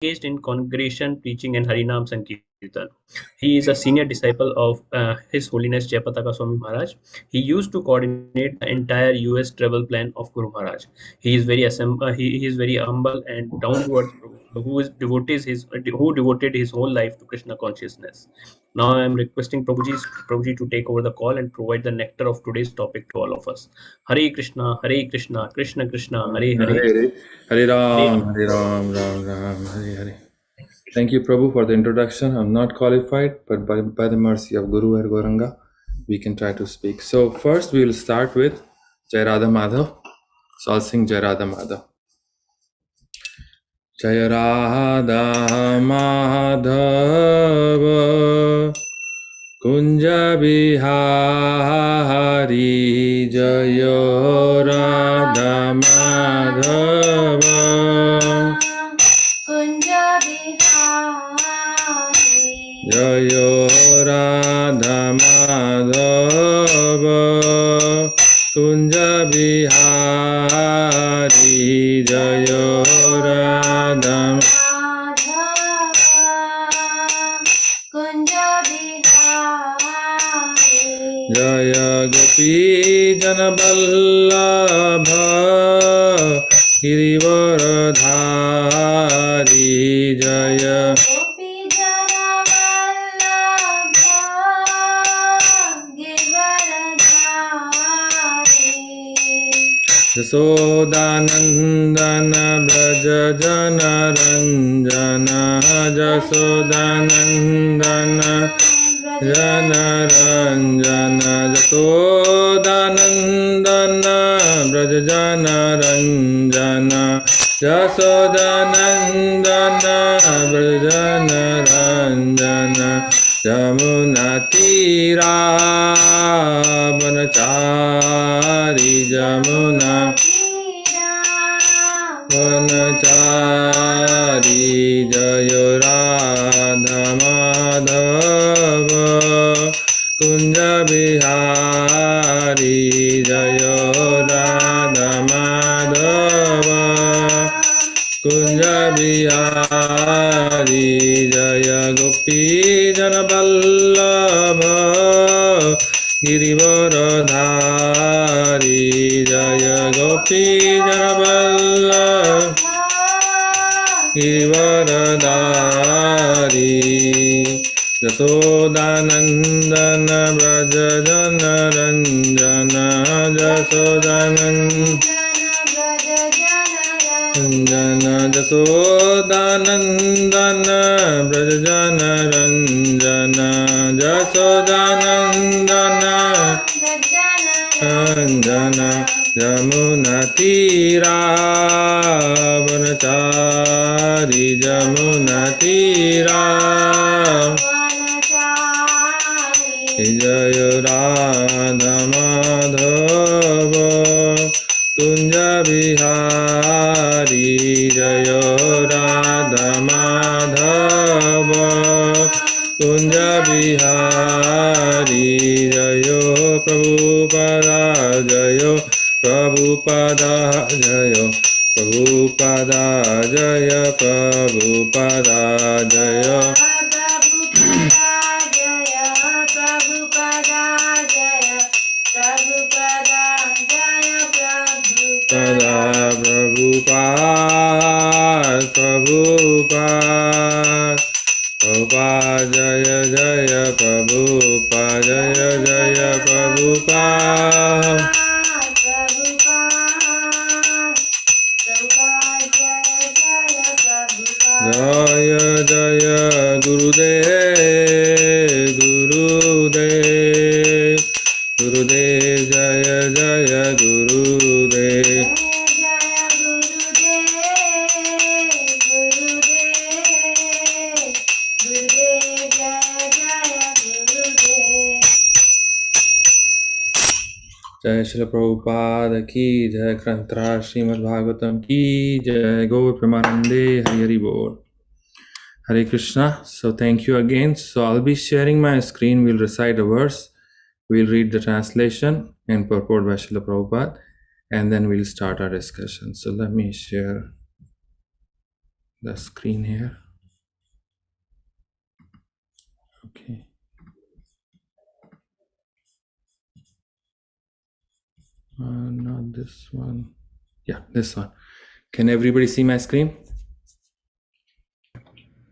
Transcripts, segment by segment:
engaged in congregation preaching and Harinam Sankirtan. He is a senior disciple of His Holiness Jayapataka Swami Maharaj. He used to coordinate the entire US travel plan of Guru Maharaj. He is very humble and down to earth, who devoted his whole life to Krishna consciousness. Now I am requesting Prabhuji to take over the call and provide the nectar of today's topic to all of us. Hare Krishna, Krishna Krishna, Hare Hare, Hare Hare Hare Ram, Ram. Hare Ram, Ram Ram, Hare Hare. Thank you, Prabhu, for the introduction. I'm not qualified, but by the mercy of Guru Har Goranga, we can try to speak. So first, we will start with Jai Radha Madhav. So I'll sing Jai Radha Madhav. Jai Radha Madhav Kunja Bihari Jaya Radha Madhava Kunja Bihari Jaya Radha Madhava Kunja Bihari Jaya Radha Kunja Bihari Jaya Gopi Janaballabha Girivaradhari Jaya Gopi Janavallabha Givaradhari Jasodanandana Braja Jana Ranjana Jasodanandana Jana Ranjana Jasodanandana Braja Jana Ranjana Jasodanandana Braja Jana Ranjana Jamuna Tira Vanachari Jamuna Vanachari Jaya Radha Madhava Kunja Bihari Jaya Radha Madhava Kunja Bihari Jaya Gopi Janaballabha Girivaradhari Jaya Gopi Janaballabha Girivaradhari Jasodanandana Braja Jana Ranjana Jasodanandana Jasodanandana Braja Jana Ranjana Jasodanandana Ranjana Jamuna Tira Vanachari Jamuna Tira Jaya Radha Madhava Kunja Bihari Jaya Radha Madhava Kunja Bihari Jaya Prabhupada Jaya Prabhupada Jaya Prabhupada Jaya Prabhupada Jaya Pada Prabhupada Prabhupada Prabhupada Jaya Jaya Prabhupada Jaya Jaya Prabhupada Jaya Jaya Gurudev Gurudev Gurudev Jaya Jaya Gurudev Jai Shri Prabhupada Ki Jai Granthra Srimad Bhagavatam Ki Jai Gaur Premanande Hari Hari Bol Hare Krishna. So thank you again. So I'll be sharing my screen. We'll recite a verse. We'll read the translation and purport by Srila Prabhupada, and then we'll start our discussion. So let me share. the screen here. Okay. Not this one. Yeah, this one. Can everybody see my screen?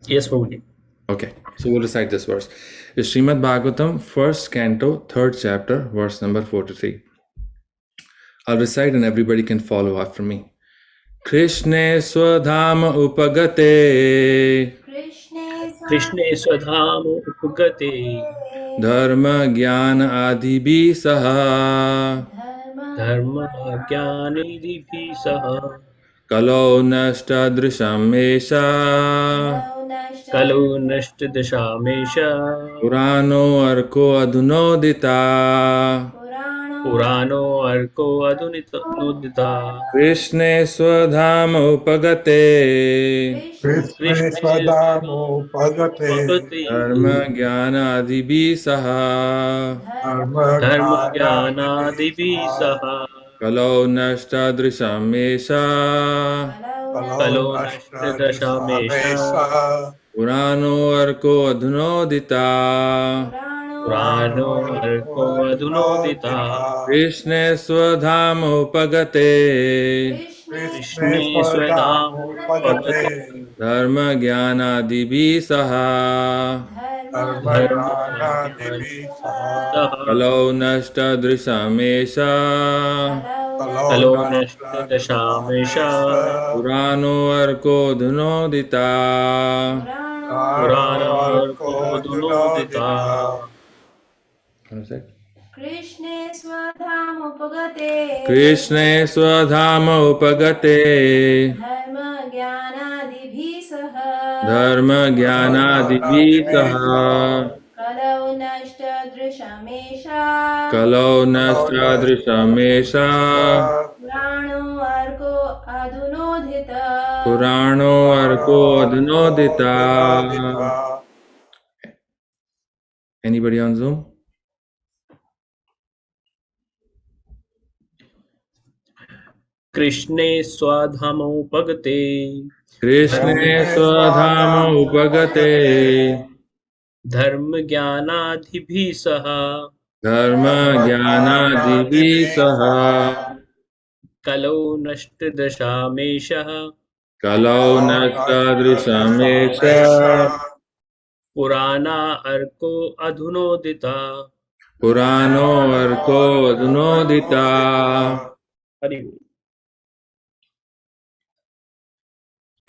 Yes, Prabhuji. Okay, so we'll recite this verse. It's Srimad Bhagavatam, first canto, third chapter, verse number 43. I'll recite and everybody can follow after me. Krishne swadham upagate कृष्णे स्वधाम उपगते dharma jnana adibhi saha धर्म ज्ञानिधिभिः सह kalo nashtadrisham esha कलौ नष्ट दशामेश purano arko adunodita पुराणो अर्को अधुनिता Krishne swadham upagate कृष्णे कृष्णे स्वदामोपगते भगवते dharma jnana adibhi saha धर्म धर्मज्ञानादिभिः ज्ञानादिभिः सह सह कलौ नष्टादृशम् एषा कलौ कलो नष्ट दशामेश नष्टदृशामेष पुराणो अर्को अधुनोदिता पुराणो अर्को अधुनोदिता कृष्णे स्वधाम उपगते कृष्णे कृष्णे स्वधाम स्वदामोपगते भगवते धर्म ज्ञानादिभिः सह धर्म धर्मज्ञानादिभिः सह सह कलौ नष्टादृशम् एषा कलौ कलो नष्ट दशामेश नष्टदृशामेष पुराणो अर्को अधुनोदिता पुराणो पुराणो अर्को अर्को अधुनोदिता अधुनोदितः कृष्णे स्वधामुपगते कृष्णे स्वधाम उपगते धर्म ज्ञानादिभिः सह धर्म ज्ञानादिभिः सह कलौ नष्टदृशमेषा कलौ नष्टादृशमेषा पुराणो अर्को अधुनोदित पुराणो अर्को अधुनोदिता. Anybody on Zoom? कृष्णे स्वधामोपगते कृष्णे स्वधाम उपगते धर्म ज्ञानादिभिः सह धर्म ज्ञानादिभिः सह कलौ नष्ट दशामेशः कलौ नष्टादृशमेष पुराणा अर्को अधुनोदिता पुराणो अर्को अधुनोदिता. हरि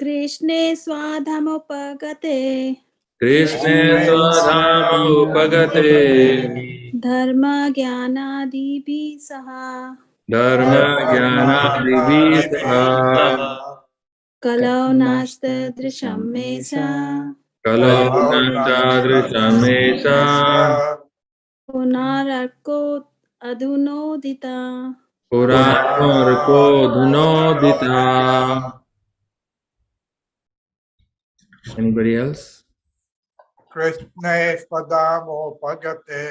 कृष्णे स्वाधमुपगते कृष्णे स्वधाम उपगते धर्मज्ञानादिभिः सह धर्म ज्ञानादिभिः सह कलौ नास्तादृशं मे सा कलौ नष्टादृशमेष पुनरको अधुनोदिता पुराणो अर्को अधुनोदिता. Anybody else? कृष्णे स्वदामोपगते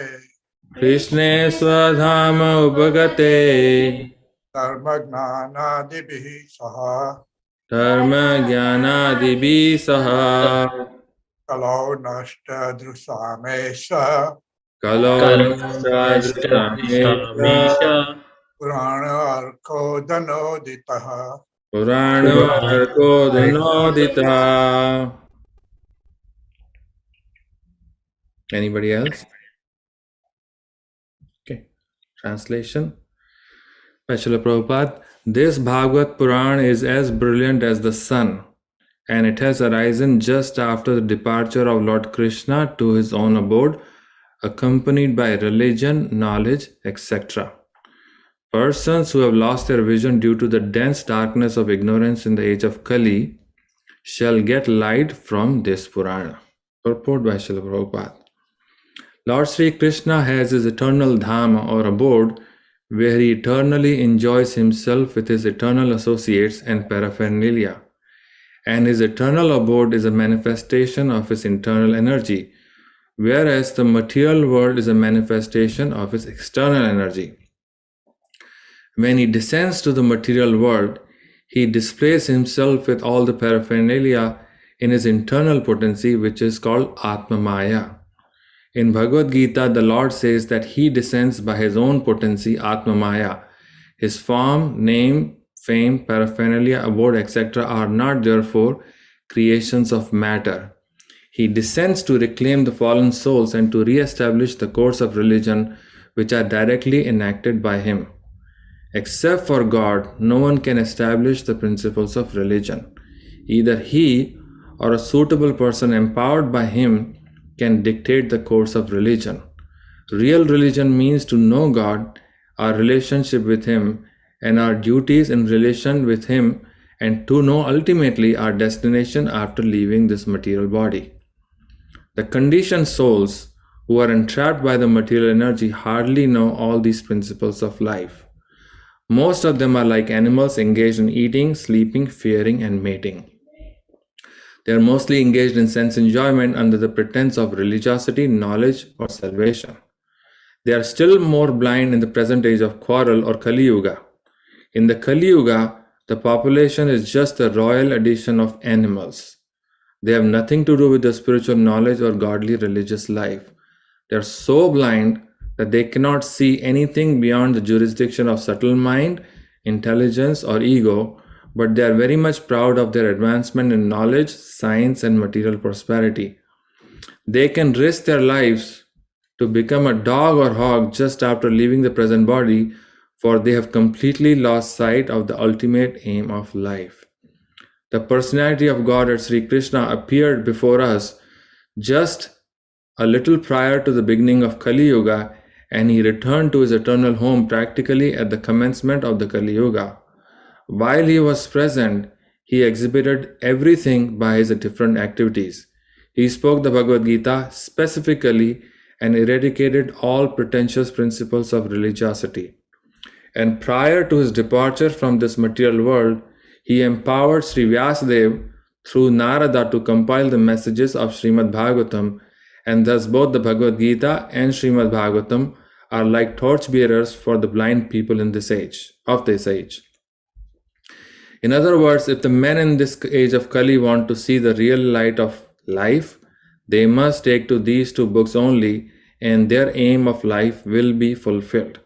कृष्णे स्वधाम उपगते धर्मज्ञानादिभिः सह धर्म ज्ञानादिभिः सह कलौ नष्टदृशामेष कलौ नष्ट नष्टादृशमेष दशामेश पुराणार्कोदनोदितः पुराणो अर्को अधुनोदिता. Anybody else? Okay. Translation by Srila Prabhupada. This Bhagavad Puran is as brilliant as the sun, and it has arisen just after the departure of Lord Krishna to his own abode, accompanied by religion, knowledge, etc. Persons who have lost their vision due to the dense darkness of ignorance in the age of Kali shall get light from this Purana. Purport by Srila Prabhupada. Lord Sri Krishna has his eternal dham or abode where he eternally enjoys himself with his eternal associates and paraphernalia. And his eternal abode is a manifestation of his internal energy, whereas the material world is a manifestation of his external energy. When he descends to the material world, he displays himself with all the paraphernalia in his internal potency, which is called Atma Maya. In Bhagavad Gita, the Lord says that he descends by his own potency, Atma Maya. His form, name, fame, paraphernalia, abode, etc. are not therefore creations of matter. He descends to reclaim the fallen souls and to re-establish the course of religion which are directly enacted by him. Except for God, no one can establish the principles of religion. Either he or a suitable person empowered by him can dictate the course of religion. Real religion means to know God, our relationship with him, and our duties in relation with him, and to know ultimately our destination after leaving this material body. The conditioned souls who are entrapped by the material energy hardly know all these principles of life. Most of them are like animals engaged in eating, sleeping, fearing, and mating. They are mostly engaged in sense enjoyment under the pretense of religiosity, knowledge, or salvation. They are still more blind in the present age of quarrel or Kali Yuga. In the Kali Yuga, the population is just a royal addition of animals. They have nothing to do with the spiritual knowledge or godly religious life. They are so blind that they cannot see anything beyond the jurisdiction of subtle mind, intelligence, or ego, but they are very much proud of their advancement in knowledge, science, and material prosperity. They can risk their lives to become a dog or hog just after leaving the present body, for they have completely lost sight of the ultimate aim of life. The personality of God, Sri Krishna, appeared before us just a little prior to the beginning of Kali Yuga, and he returned to his eternal home practically at the commencement of the Kali Yuga. While he was present, he exhibited everything by his different activities. He spoke the Bhagavad Gita specifically and eradicated all pretentious principles of religiosity. And prior to his departure from this material world, he empowered Sri Vyasadeva through Narada to compile the messages of Srimad Bhagavatam, and thus both the Bhagavad Gita and Srimad Bhagavatam are like torchbearers for the blind people in this age. In other words, if the men in this age of Kali want to see the real light of life, they must take to these two books only, and their aim of life will be fulfilled.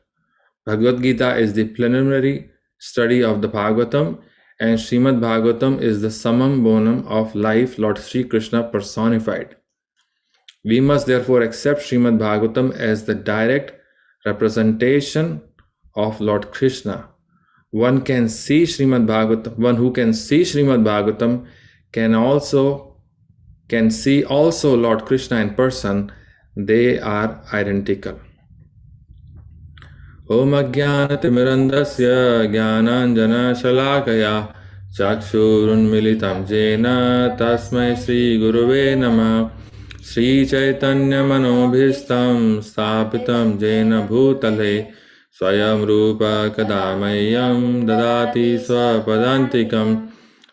Bhagavad Gita is the preliminary study of the Bhagavatam, and Srimad Bhagavatam is the summum bonum of life, Lord Sri Krishna personified. We must therefore accept Srimad Bhagavatam as the direct representation of Lord Krishna. One who can see Srimad Bhagavatam can see also Lord Krishna in person. They are identical. Om Ajnanatimirandasya Jnananjana Shalakaya Chakshurunmilitam Jena Tasmai Sri Guruve Namah Sri Chaitanya Manobhistam Sthapitam Jena Bhutale Swayam Rupa Kadamayam Dadati Swapadantikam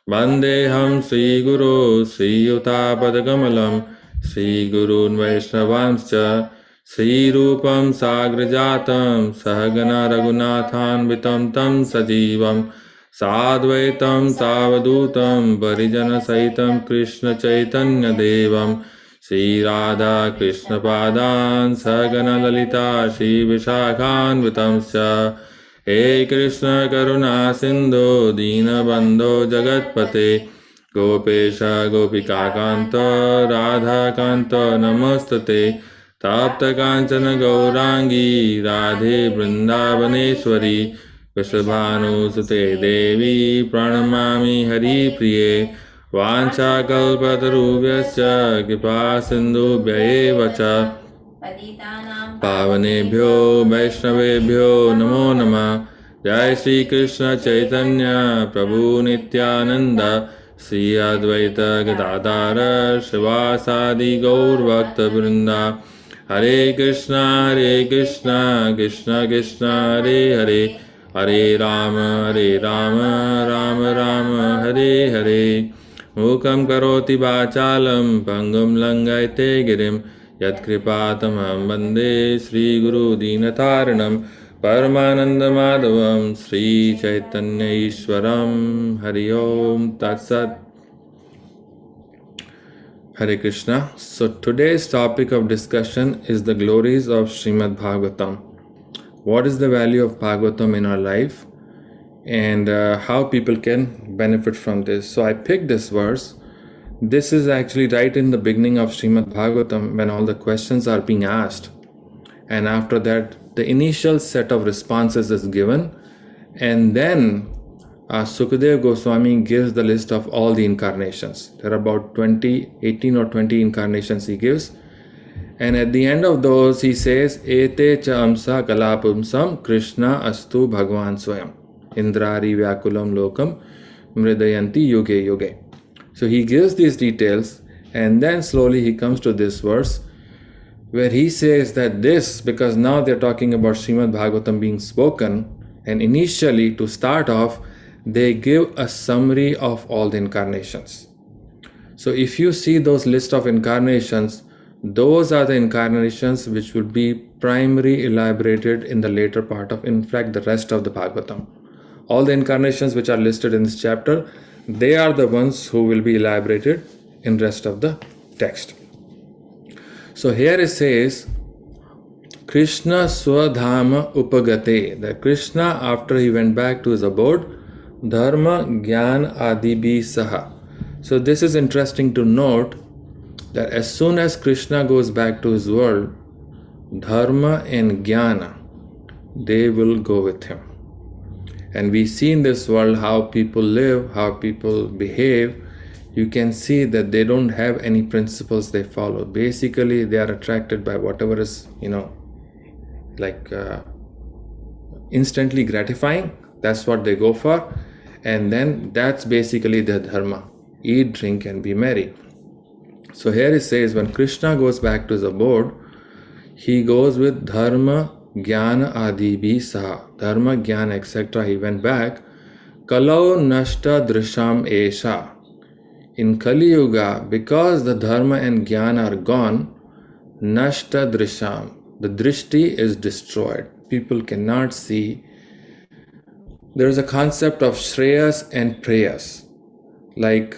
Vandeham Sri Guru Sri Yutapadakamalam Sri Gurun Vaishnavamscha Sri Rupam Sagrajatam Sahagana Raghunathan Vitam Tam Sajivam Sadvaitam Savadutam Parijana Saitam Krishna Chaitanya Devam Sri Radha Krishna Padan Sahagana Lalita Shri Vishakhan Vitamscha He Krishna Karuna Sindhu Dina Bandho Jagatpate Gopesha Gopika Kanta Radha Kanta Namastate Tapta Kanchana Gaurangi Radhe Vrindavaneshwari Vishabhanu Sute Devi Pranamami Hari Priye Vancha Kalpatarubhyascha Kripa Sindhubhya eva cha Pavanebhyo Vaishnavebhyo Namo Namah Jai Shri Krishna Chaitanya Prabhu Nityananda Sri Advaita Gadadhara Shivasadi Gaur Bhakta Vrinda Hare Krishna Krishna Krishna Hare Hare Hare Rama Rama Rama Hare Hare Mukam karoti vachalam pangam langaite girim yat kripatamam bande Sri Guru Dinataranam Paramananda Madhavam Sri Chaitanya Ishwaram Hari Om Tat Sat. Hare Krishna. So today's topic of discussion is the glories of Srimad Bhagavatam. What is the value of Bhagavatam in our life, and how people can benefit from this. So I picked this verse. This is actually right in the beginning of Srimad Bhagavatam when all the questions are being asked. And after that, the initial set of responses is given. And then Sukadeva Goswami gives the list of all the incarnations. There are about 18 or 20 incarnations he gives. And at the end of those, he says, Ete cha amsa kalapumsam Krishna astu Bhagavan Swayam. Indrari Vyakulam Lokam Mridayanti Yuge Yuge. So he gives these details, and then slowly he comes to this verse where he says that this, because now they're talking about Srimad Bhagavatam being spoken, and initially to start off, they give a summary of all the incarnations. So if you see those list of incarnations, those are the incarnations which will be primarily elaborated in the later part of, in fact, the rest of the Bhagavatam. All the incarnations which are listed in this chapter, they are the ones who will be elaborated in rest of the text. So here it says, Krishna Swadhama Upagate, that Krishna, after he went back to his abode, Dharma Gyan Adibi Saha. So this is interesting to note that as soon as Krishna goes back to his world, Dharma and Jnana, they will go with him. And we see in this world how people live, how people behave. You can see that they don't have any principles they follow. Basically, they are attracted by whatever is, instantly gratifying. That's what they go for. And then that's basically their dharma. Eat, drink, and be merry. So here it says, when Krishna goes back to his abode, he goes with dharma, jnana, adibhi saha. Dharma, jnana, etc. He went back. Kalau nashta drisham esha. In Kali Yuga, because the dharma and jnana are gone, nashta drisham. The drishti is destroyed. People cannot see. There is a concept of shreyas and preyas. Like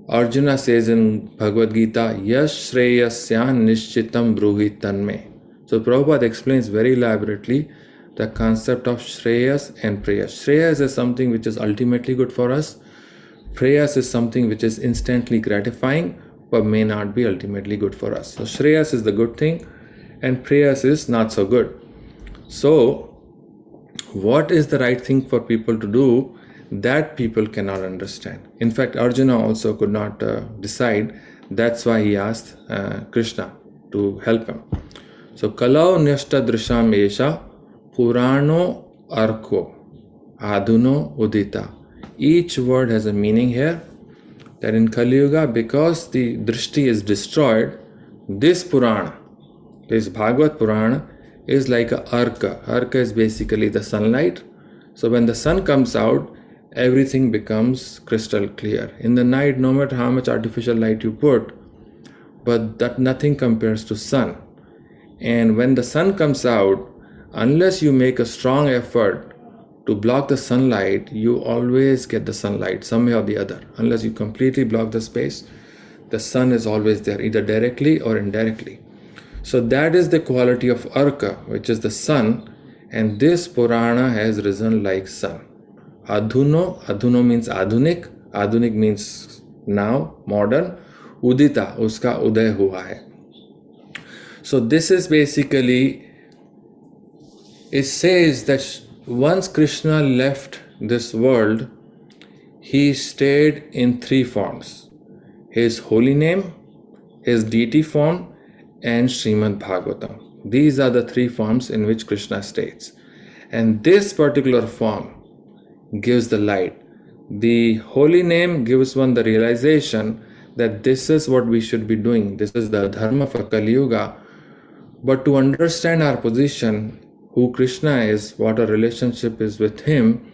Arjuna says in Bhagavad Gita, Yash Shreyasya Nishchitam Bruhi Tanme. So Prabhupada explains very elaborately the concept of Shreyas and Preyas. Shreyas is something which is ultimately good for us. Preyas is something which is instantly gratifying but may not be ultimately good for us. So Shreyas is the good thing and Preyas is not so good. So what is the right thing for people to do? That people cannot understand. In fact, Arjuna also could not decide. That's why he asked Krishna to help him. So, Kalau Nishta Drisham Esha Purano Arko Aduno Udita. Each word has a meaning here. That in Kali Yuga, because the drishti is destroyed, this Purana, this Bhagavad Purana, is like a arka. Arka is basically the sunlight. So when the sun comes out, everything becomes crystal clear. In the night, no matter how much artificial light you put, but that nothing compares to sun. And when the sun comes out, unless you make a strong effort to block the sunlight, you always get the sunlight some way or the other. Unless you completely block the space, the sun is always there, either directly or indirectly. So that is the quality of Arka, which is the sun, and this Purana has risen like sun. Adhuno means Adhunik. Adhunik means now, modern. Udita, uska uday hua hai. So this is basically, it says that once Krishna left this world, he stayed in three forms. His holy name, his deity form, and Srimad Bhagavatam. These are the three forms in which Krishna stays. And this particular form gives the light. The holy name gives one the realization that this is what we should be doing. This is the dharma for Kali Yuga. But to understand our position, who Krishna is, what our relationship is with him,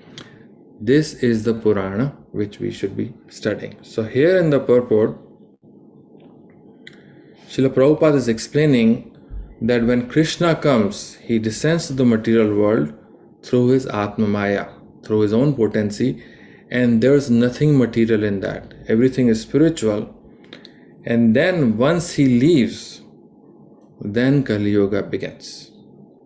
this is the Purana which we should be studying. So here in the purport, Srila Prabhupada is explaining that when Krishna comes, he descends to the material world through his Atma Maya, through his own potency, and there's nothing material in that. Everything is spiritual. And then once he leaves, then Kali Yuga begins.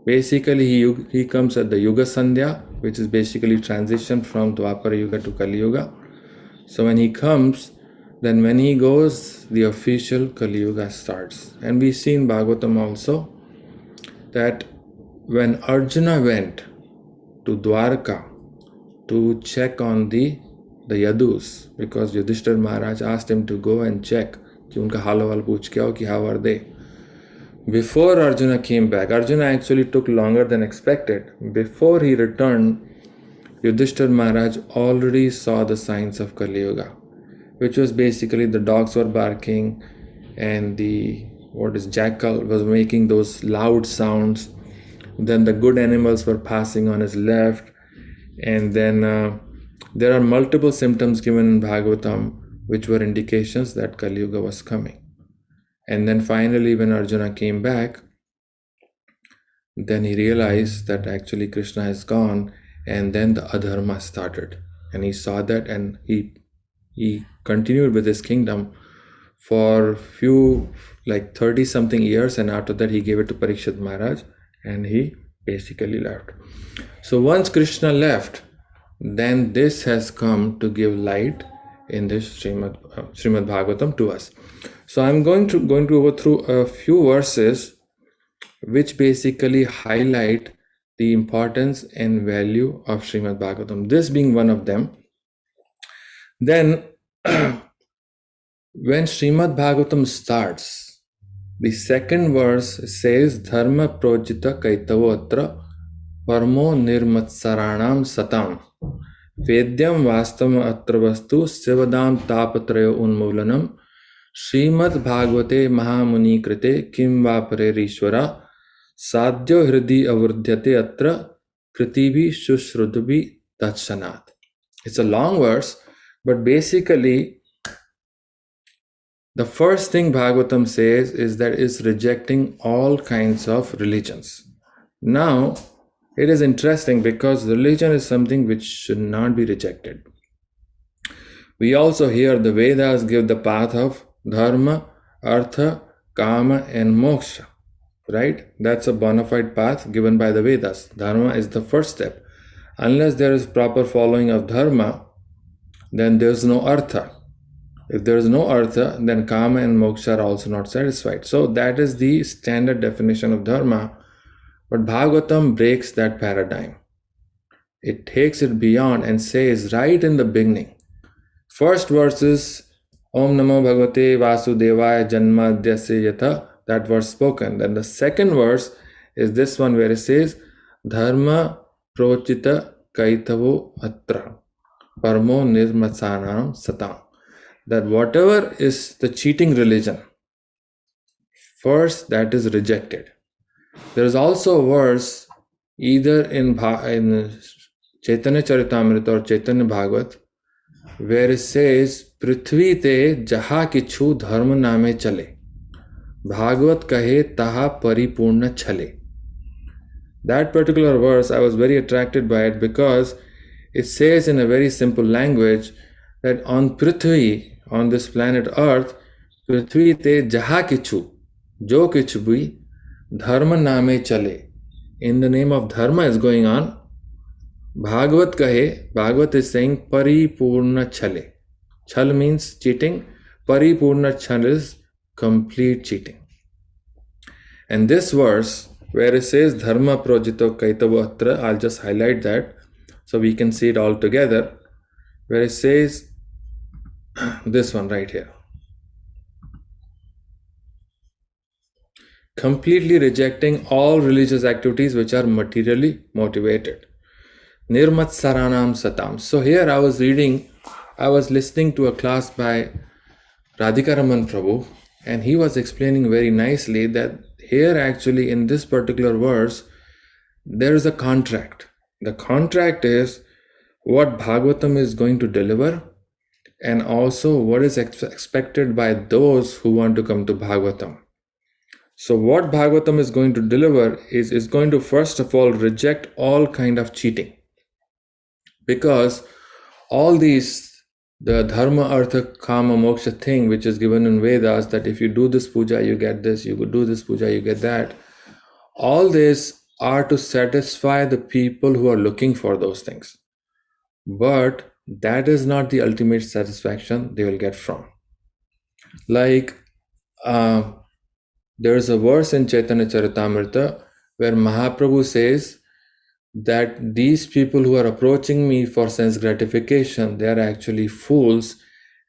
Basically, he comes at the Yuga Sandhya, which is basically transition from Dwapara Yuga to Kali Yuga. So when he comes, then when he goes, the official Kali Yuga starts. And we see in Bhagavatam also that when Arjuna went to Dwarka to check on the Yadus, because Yudhishthir Maharaj asked him to go and check कि उनका हाल वाल पूछ के आओ कि how are they. Before Arjuna came back, Arjuna actually took longer than expected. Before he returned, Yudhishthir Maharaj already saw the signs of Kali Yuga, which was basically the dogs were barking and the jackal was making those loud sounds. Then the good animals were passing on his left, and then there are multiple symptoms given in Bhagavatam which were indications that Kali Yuga was coming. And then finally when Arjuna came back, then he realized that actually Krishna is gone, and then the adharma started. And he saw that, and he continued with his kingdom for few, like 30 something years, and after that he gave it to Parikshit Maharaj, and he basically left. So once Krishna left, then this has come to give light in this Srimad Bhagavatam to us. So I'm going to go through a few verses which basically highlight the importance and value of Srimad Bhagavatam, this being one of them. Then when Srimad Bhagavatam starts, the second verse says Dharma Projita Kaitavo Atra Parmo Nirmatsaranam Satam Vedyam Vastavam Atra Vastu Sivadam Tapatrayo Unmulanam Srimad Bhagavate Mahamuni Krite Kim Vapare Rishwara Sadhyo Hridi Avurdhyate Atra Kritibi Shushrudbi Datshanat. It's a long verse, but basically the first thing Bhagavatam says is that it's rejecting all kinds of religions. Now, it is interesting because religion is something which should not be rejected. We also hear the Vedas give the path of Dharma, Artha, Kama and Moksha. Right? That's a bona fide path given by the Vedas. Dharma is the first step. Unless there is proper following of Dharma, then there is no Artha. If there is no Artha, then Kama and Moksha are also not satisfied. So that is the standard definition of Dharma. But Bhagavatam breaks that paradigm. It takes it beyond and says right in the beginning. First verse is Om Namo Bhagavate Vasudevaya Janmadhyasya Yatha. That verse spoken. Then the second verse is this one where it says Dharma Prochita Kaitavo Atra Parmo Nirmatsanam Satam. That whatever is the cheating religion, first that is rejected. There is also a verse either in Chaitanya Charitamrita or Chaitanya Bhagavat where it says Prithvi te jaha kichu dharma name chale Bhagavat kahe taha paripurna chale. That particular verse, I was very attracted by it because it says in a very simple language that on Prithvi, on this planet Earth, Prithvi te jaha kichu, jo kichu bhi, dharma name chale. In the name of dharma is going on. Bhagavat kahe, Bhagavat is saying paripurna chale. Chal means cheating. Paripurna chal is complete cheating. And this verse where it says Dharma Projito Kaitavo Atra, I'll just highlight that so we can see it all together, where it says this one right here. Completely rejecting all religious activities which are materially motivated. Nirmat Saranam Satam. So here I was listening to a class by Radhika Raman Prabhu, and he was explaining very nicely that here actually in this particular verse, there is a contract. The contract is what Bhagavatam is going to deliver and also what is expected by those who want to come to Bhagavatam. So what Bhagavatam is going to deliver is going to first of all reject all kind of cheating, because all these, the dharma, artha, kama, moksha thing which is given in Vedas, that if you do this puja you get this, you could do this puja you get that, all these are to satisfy the people who are looking for those things, but that is not the ultimate satisfaction they will get from. Like there is a verse in Chaitanya Charitamrita where Mahaprabhu says that these people who are approaching me for sense gratification, they are actually fools,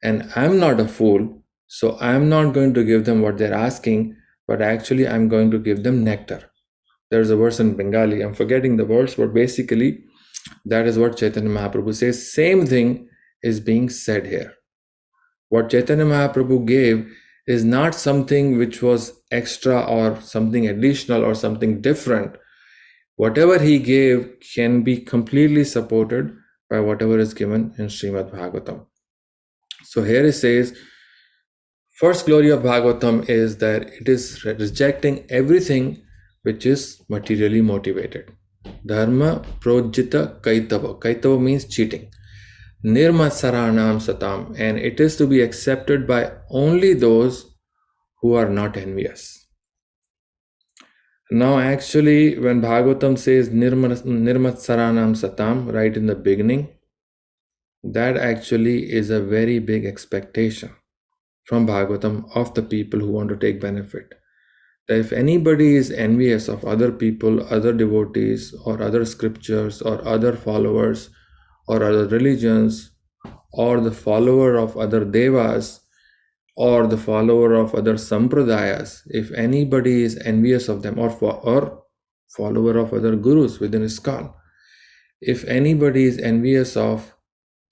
and I'm not a fool, so I'm not going to give them what they're asking, but actually I'm going to give them nectar. There's a verse in Bengali, I'm forgetting the words, but basically that is what Chaitanya Mahaprabhu says. Same thing is being said here. What Chaitanya Mahaprabhu gave is not something which was extra or something additional or something different. Whatever he gave can be completely supported by whatever is given in Srimad Bhagavatam. So here it says, first glory of Bhagavatam is that it is rejecting everything which is materially motivated. Dharma projita kaitava. Kaitava means cheating. Nirmatsaranam satam. And it is to be accepted by only those who are not envious. Now actually when Bhagavatam says Nirmatsaranam satam right in the beginning, that actually is a very big expectation from Bhagavatam of the people who want to take benefit. That if anybody is envious of other people, other devotees, or other scriptures, or other followers, or other religions, or the follower of other devas, or the follower of other sampradayas, if anybody is envious of them, or follower of other gurus within ISKCON, if anybody is envious of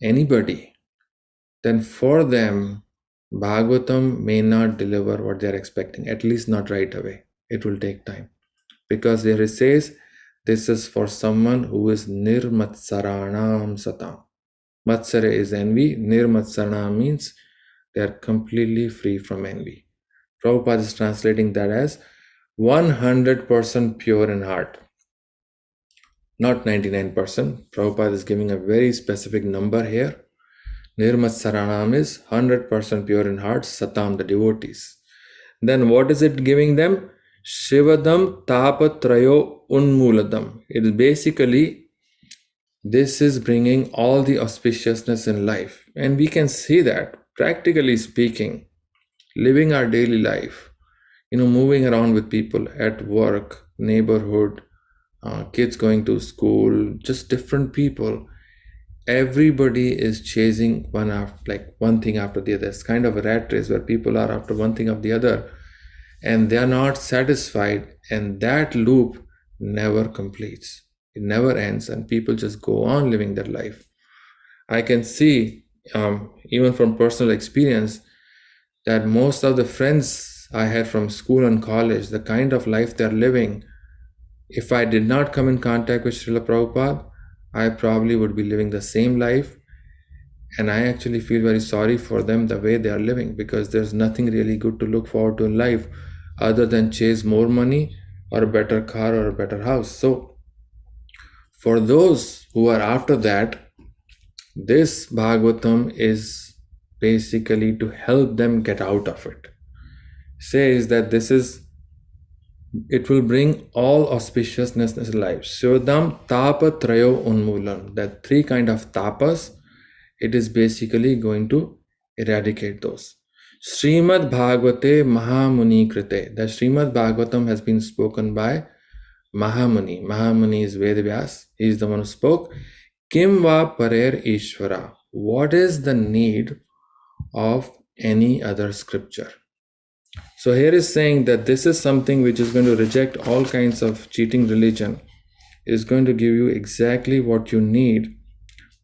anybody, then for them Bhagavatam may not deliver what they are expecting, at least not right away. It will take time, because there it says this is for someone who is nirmatsaranam satam. Matsara is envy, nirmatsaranam means they are completely free from envy. Prabhupada is translating that as 100% pure in heart, not 99%. Prabhupada is giving a very specific number here. Nirmatsaranam is 100% pure in heart, satam, the devotees. Then what is it giving them? Shivadam tapatrayo unmuladam. It is basically, this is bringing all the auspiciousness in life. And we can see that, practically speaking, living our daily life, moving around with people at work, neighborhood, kids going to school, just different people. Everybody is chasing one thing after the other. It's kind of a rat race where people are after one thing after the other, and they are not satisfied, and that loop never completes. It never ends, and people just go on living their life. I can see, even from personal experience, that most of the friends I had from school and college, the kind of life they're living, if I did not come in contact with Srila Prabhupada, I probably would be living the same life. And I actually feel very sorry for them the way they are living, because there's nothing really good to look forward to in life other than chase more money or a better car or a better house. So for those who are after that, this Bhagavatam is basically to help them get out of it. Says that it will bring all auspiciousness in life. Shivadam tapa trayo unmulan. That three kind of tapas, it is basically going to eradicate those. Srimad Bhagavate Mahamuni Krite. The Srimad Bhagavatam has been spoken by Mahamuni. Mahamuni is Vedavyas. He is the one who spoke. Kim va parer Ishvara. What is the need of any other scripture? So here is saying that this is something which is going to reject all kinds of cheating religion. It is going to give you exactly what you need,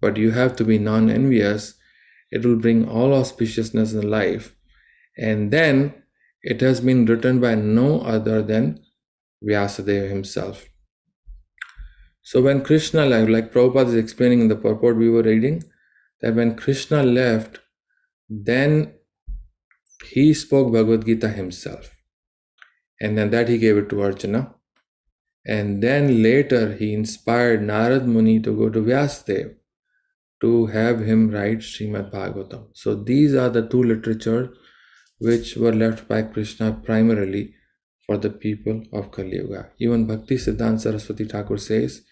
but you have to be non-envious. It will bring all auspiciousness in life. And then it has been written by no other than Vyasadeva himself. So when Krishna left, like Prabhupada is explaining in the purport we were reading, that when Krishna left, then he spoke Bhagavad Gita himself. and then that he gave it to Arjuna. And then later he inspired Narad Muni to go to Vyasdev to have him write Srimad Bhagavatam. So these are the two literature which were left by Krishna primarily for the people of Kali Yuga. Even Bhakti Siddhanta Saraswati Thakur says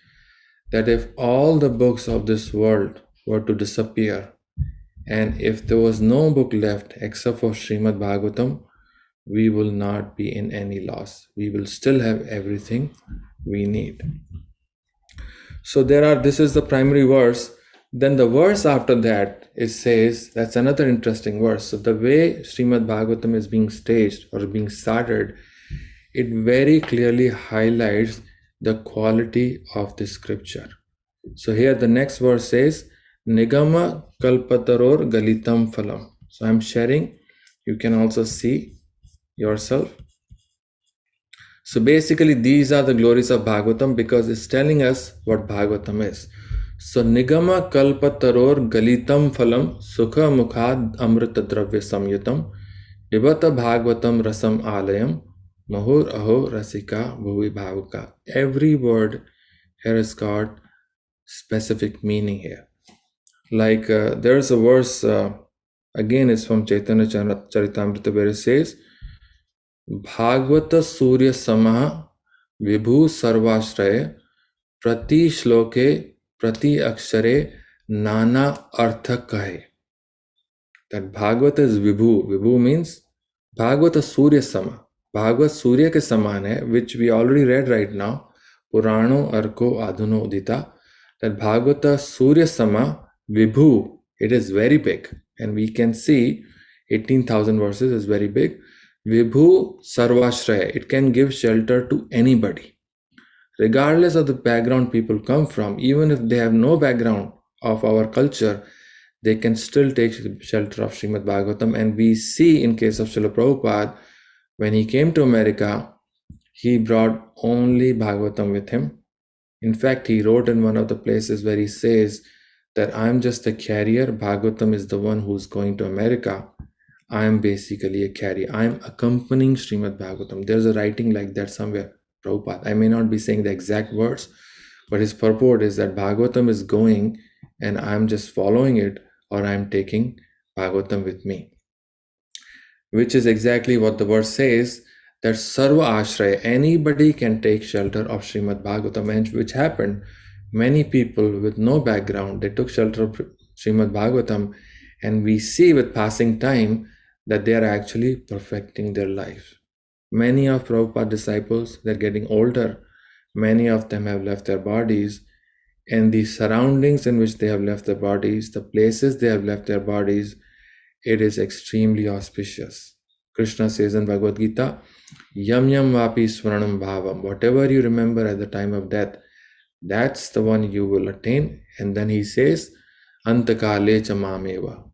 that if all the books of this world were to disappear, and if there was no book left except for Srimad Bhagavatam, we will not be in any loss. We will still have everything we need. So this is the primary verse. Then the verse after that, it says, that's another interesting verse. So the way Srimad Bhagavatam is being staged or being started, it very clearly highlights the quality of the scripture. So here the next verse says, Nigama kalpataror galitam phalam. So I'm sharing. You can also see yourself. So basically these are the glories of Bhagavatam because it's telling us what Bhagavatam is. So Nigama kalpataror galitam phalam sukha mukhad amrita dravya samyutam vibhata Bhagavatam rasam alayam mahur aho rasika bhuvi bhavuka. Every word here has got specific meaning here. Like there's a verse, again it's from Chaitanya Charitamrita where it says, Bhagavata Surya Samaha Vibhu Sarvashraya Prati Shloke Prati Akshare Nana Artha Kahe. That Bhagavata is Vibhu. Vibhu means Bhagavata Surya Sama. Bhagavat Surya ke saman hai, which we already read right now. Purano Arko Adhuno Udita. That Bhagavata Surya Sama Vibhu. It is very big. And we can see 18,000 verses is very big. Vibhu Sarvashraya. It can give shelter to anybody. Regardless of the background people come from, even if they have no background of our culture, they can still take shelter of Srimad Bhagavatam. And we see in case of Srila Prabhupada, when he came to America, he brought only Bhagavatam with him. In fact, he wrote in one of the places where he says that I'm just a carrier. Bhagavatam is the one who's going to America. I am basically a carrier. I am accompanying Srimad Bhagavatam. There's a writing like that somewhere, Prabhupada. I may not be saying the exact words, but his purport is that Bhagavatam is going and I'm just following it, or I'm taking Bhagavatam with me. Which is exactly what the verse says, that Sarva Ashraya, anybody can take shelter of Srimad Bhagavatam, and which happened. Many people with no background, they took shelter of Srimad Bhagavatam, and we see with passing time that they are actually perfecting their life. Many of Prabhupada disciples, they're getting older. Many of them have left their bodies, and the surroundings in which they have left their bodies, the places they have left their bodies, it is extremely auspicious. Krishna says in Bhagavad Gita, Yam yam vapi swaranam bhavam. Whatever you remember at the time of death, that's the one you will attain. And then he says, Antakale cha mameva.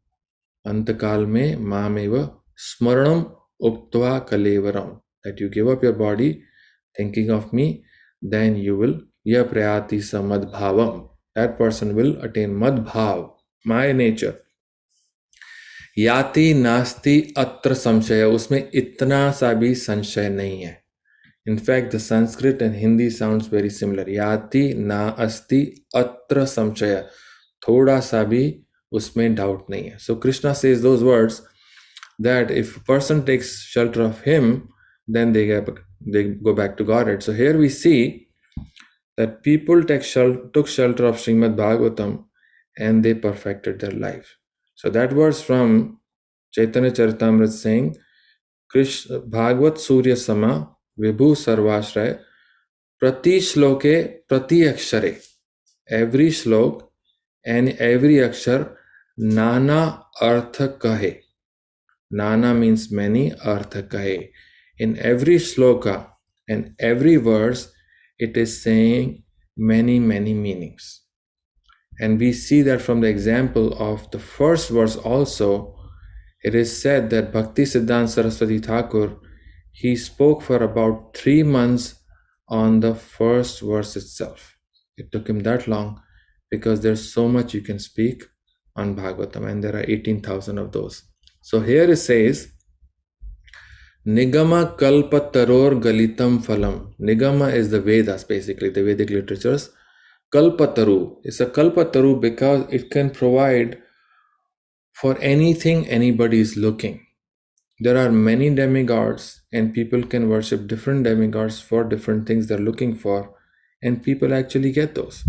Antakal me mameva smaranam uktva kalevaram. That you give up your body thinking of me, then you will ya prayati samad bhavam. That person will attain madbhav, my nature. याति नास्ति अत्र संशय. उसमें इतना सा भी संशय नहीं है. In fact, the Sanskrit and Hindi sounds very similar. याति ना अस्ति अत्र संशय. थोड़ा सा भी उसमें doubt नहीं है. So Krishna says those words that if a person takes shelter of him, then they go back to Godhead. So here we see that people took shelter of Srimad Bhagavatam and they perfected their life. So that verse from Chaitanya Charitamrita saying, Krishna Bhagavat Surya Sama Vibhu Sarvashraya Prati Shloke Prati Akshare. Every shlok and every akshar Nana Artha Kahe. Nana means many, Artha Kahe. In every shloka and every verse, it is saying many, many meanings. And we see that from the example of the first verse also, it is said that Bhakti Siddhanta Saraswati Thakur, he spoke for about 3 months on the first verse itself. It took him that long because there's so much you can speak on Bhagavatam, and there are 18,000 of those. So here it says Nigama kalpataror galitam phalam. Nigama is the Vedas, basically, the Vedic literatures. Kalpataru is a kalpataru because it can provide for anything anybody is looking. There are many demigods, and people can worship different demigods for different things they're looking for, and people actually get those.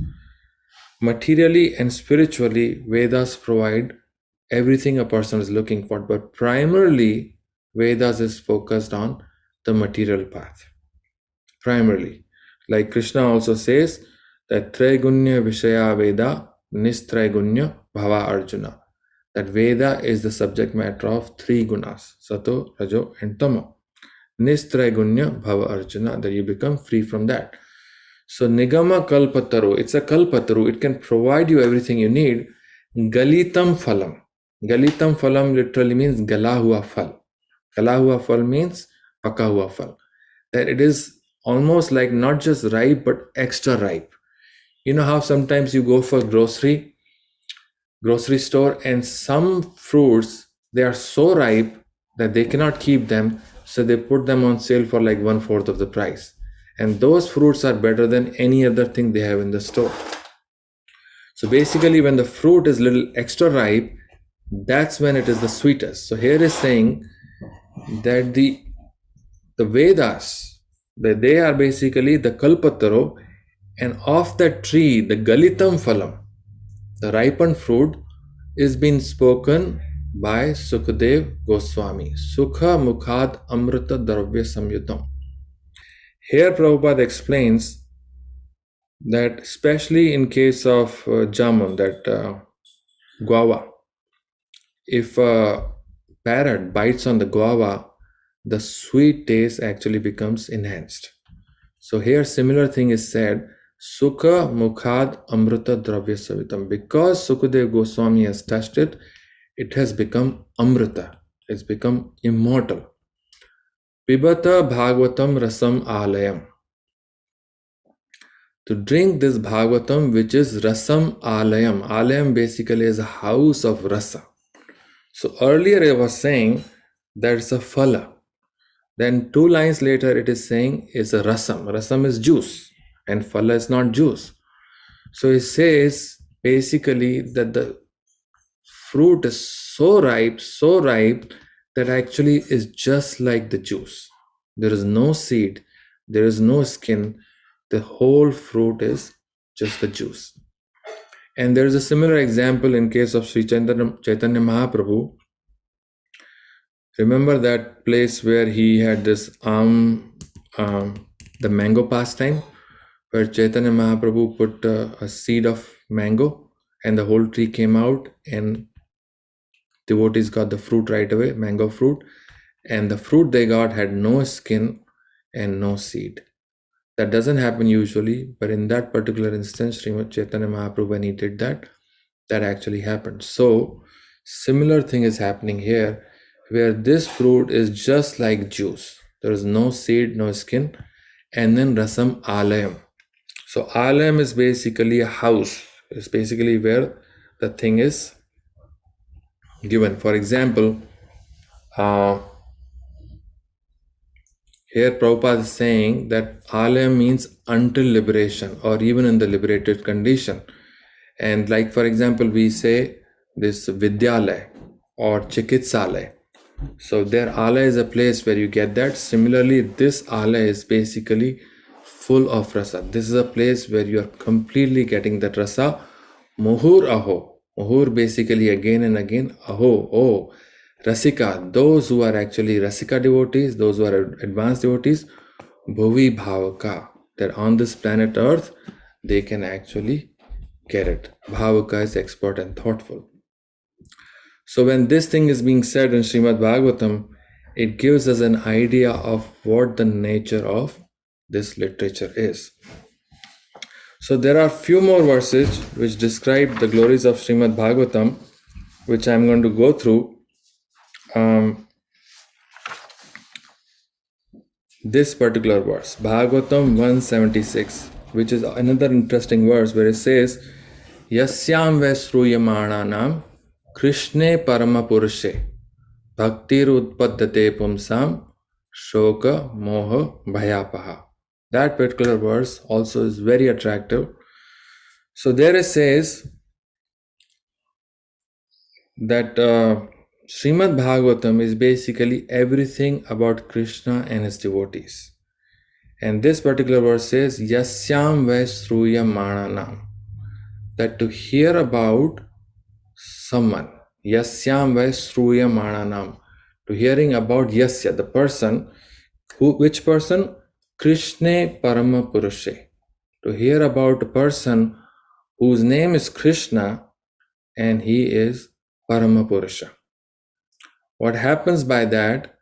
Materially and spiritually, Vedas provide everything a person is looking for, but primarily, Vedas is focused on the material path. Primarily. Like Krishna also says that Traigunya Vishaya Veda Nistraigunya Bhava Arjuna. That Veda is the subject matter of three gunas, Sato, Rajo, and Tamo. Nistraigunya Bhava Arjuna, that you become free from that. So Nigama Kalpataru, it's a Kalpataru, it can provide you everything you need. Galitam Phalam. Galitam Phalam literally means Gala Hua Phal. Gala Hua Phal means Paka Hua Phal. That it is almost like not just ripe but extra ripe. You know how sometimes you go for grocery store and some fruits, they are so ripe that they cannot keep them, so they put them on sale for like 1/4 of the price, and those fruits are better than any other thing they have in the store. So basically when the fruit is little extra ripe, that's when it is the sweetest. So here is saying that the Vedas, that they are basically the kalpataro, and of that tree, the galitam phalam, the ripened fruit, is being spoken by Sukadev Goswami. Sukha Mukhad Amrita Dravya Samyutam. Here Prabhupada explains that especially in case of jamun, that guava, if a parrot bites on the guava, the sweet taste actually becomes enhanced. So here similar thing is said, Sukha Mukhad Amrita Dravya Savitam. Because Sukadev Goswami has touched it, it has become Amrita. It's become immortal. Pibata Bhagavatam Rasam Alayam. To drink this Bhagavatam, which is Rasam Alayam. Alayam basically is a house of rasa. So earlier I was saying that's a phala. Then 2 lines later it is saying is a rasam. Rasam is juice and phala is not juice. So it says basically that the fruit is so ripe that actually is just like the juice. There is no seed, there is no skin. The whole fruit is just the juice. And there is a similar example in case of Sri Chaitanya Mahaprabhu. Remember that place where he had this the mango pastime, where Chaitanya Mahaprabhu put a seed of mango and the whole tree came out and devotees got the fruit right away, mango fruit, and the fruit they got had no skin and no seed. That doesn't happen usually, but in that particular instance, Srimad Chaitanya Mahaprabhu, when he did that, that actually happened. So similar thing is happening here, where this fruit is just like juice. There is no seed, no skin, and then rasam alayam. So alayam is basically a house. It's basically where the thing is given. For example, here Prabhupada is saying that alayam means until liberation or even in the liberated condition. And like for example, we say this vidyalaya or chikitsalaya. So their alaya is a place where you get that. Similarly, this alaya is basically full of rasa. This is a place where you are completely getting that rasa. Muhur aho. Muhur basically again and again. Aho, oh. Rasika, those who are actually Rasika devotees, those who are advanced devotees, Bhuvi Bhavaka, that on this planet Earth, they can actually get it. Bhavaka is expert and thoughtful. So when this thing is being said in Srimad Bhagavatam, it gives us an idea of what the nature of this literature is. So there are few more verses which describe the glories of Srimad Bhagavatam, which I'm going to go through. This particular verse, Bhagavatam 176, which is another interesting verse where it says, Yasyam Vesruyamananam Krishne Parama Purushe Bhaktir Utpaddate Pumsam Shoka Moha Bhayapaha. That particular verse also is very attractive. So there it says that Srimad Bhagavatam is basically everything about Krishna and his devotees. And this particular verse says, Yasyam Vaisruya Mananam. That to hear about someone, Yasyam Vaisruya Mananam. To hearing about Yasya, the person, which person? Krishna Parama Purushe. To hear about a person whose name is Krishna and he is Parama Purusha. What happens by that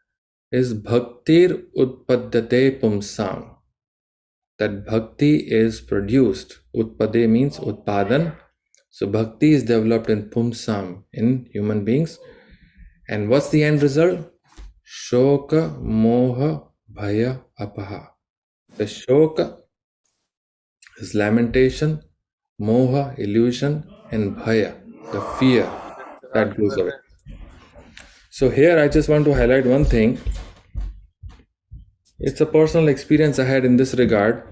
is Bhaktir Utpaddate Pumsam. That bhakti is produced. Utpade means utpadan. So bhakti is developed in Pumsam, in human beings. And what's the end result? Shoka Moha Bhaya Apaha. The shoka is lamentation, moha, illusion, and bhaya, the fear that goes away. So here I just want to highlight one thing. It's a personal experience I had in this regard.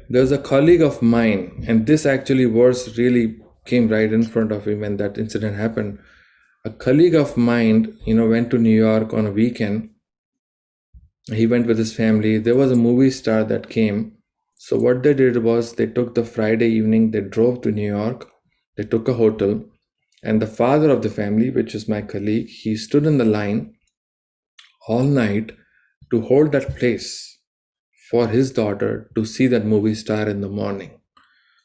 There's a colleague of mine, and this actually verse really came right in front of him when that incident happened. A colleague of mine, went to New York on a weekend. He went with his family. There was a movie star that came. So what they did was they took the Friday evening, they drove to New York, they took a hotel, and the father of the family, which is my colleague, he stood in the line all night to hold that place for his daughter to see that movie star in the morning.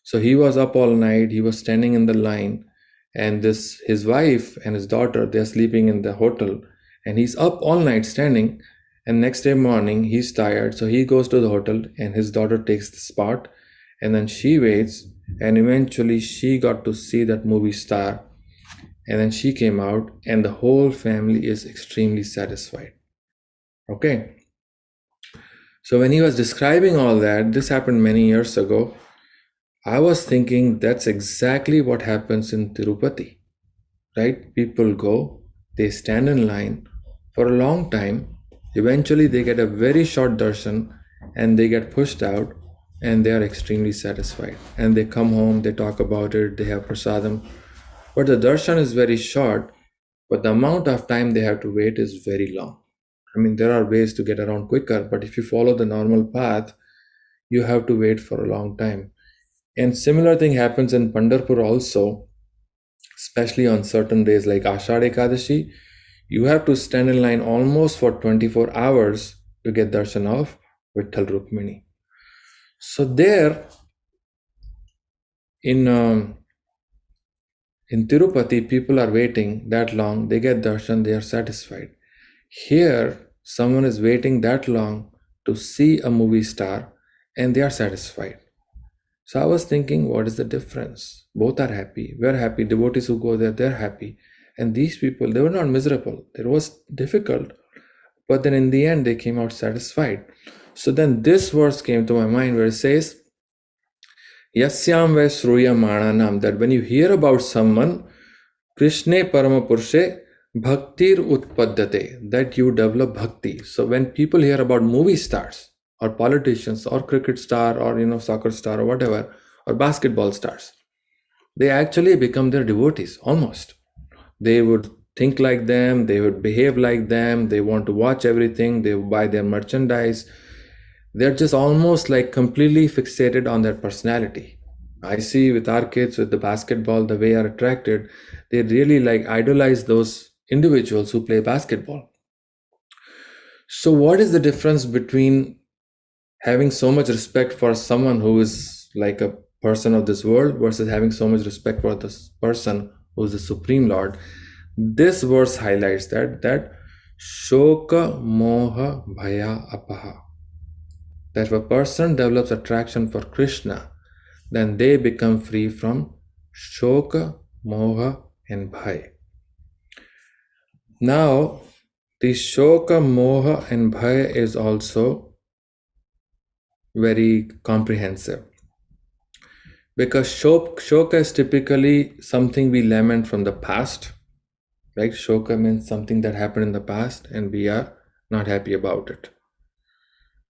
So he was up all night, he was standing in the line, and his wife and his daughter, they're sleeping in the hotel, and he's up all night standing. And next day morning, he's tired, so he goes to the hotel and his daughter takes the spot, and then she waits, and eventually she got to see that movie star, and then she came out, and the whole family is extremely satisfied. Okay. So when he was describing all that, this happened many years ago, I was thinking that's exactly what happens in Tirupati, right? People go, they stand in line for a long time. Eventually, they get a very short darshan and they get pushed out and they are extremely satisfied. And they come home, they talk about it, they have prasadam. But the darshan is very short, but the amount of time they have to wait is very long. I mean, there are ways to get around quicker, but if you follow the normal path, you have to wait for a long time. And similar thing happens in Pandharpur also, especially on certain days like Ashadh Ekadashi. You have to stand in line almost for 24 hours to get darshan of Vitthal Rukmini. So there, in Tirupati, people are waiting that long, they get darshan, they are satisfied. Here, someone is waiting that long to see a movie star and they are satisfied. So I was thinking, what is the difference? Both are happy. We're happy. Devotees who go there, they're happy. And these people, they were not miserable. It was difficult. But then in the end, they came out satisfied. So then this verse came to my mind where it says, Yasyam ve sruya mananam, that when you hear about someone, Krishna Parama Purushe, Bhaktir Utpaddate, that you develop bhakti. So when people hear about movie stars or politicians or cricket star or soccer star or whatever, or basketball stars, they actually become their devotees almost. They would think like them, they would behave like them, they want to watch everything, they buy their merchandise. They're just almost like completely fixated on their personality. I see with our kids with the basketball, the way they are attracted, they really like idolize those individuals who play basketball. So what is the difference between having so much respect for someone who is like a person of this world versus having so much respect for this person who is the Supreme Lord? This verse highlights that shoka moha bhaya apaha. That if a person develops attraction for Krishna, then they become free from shoka, moha, and bhaya. Now, the shoka, moha, and bhaya is also very comprehensive. Because shoka is typically something we lament from the past. Right? Shoka means something that happened in the past and we are not happy about it.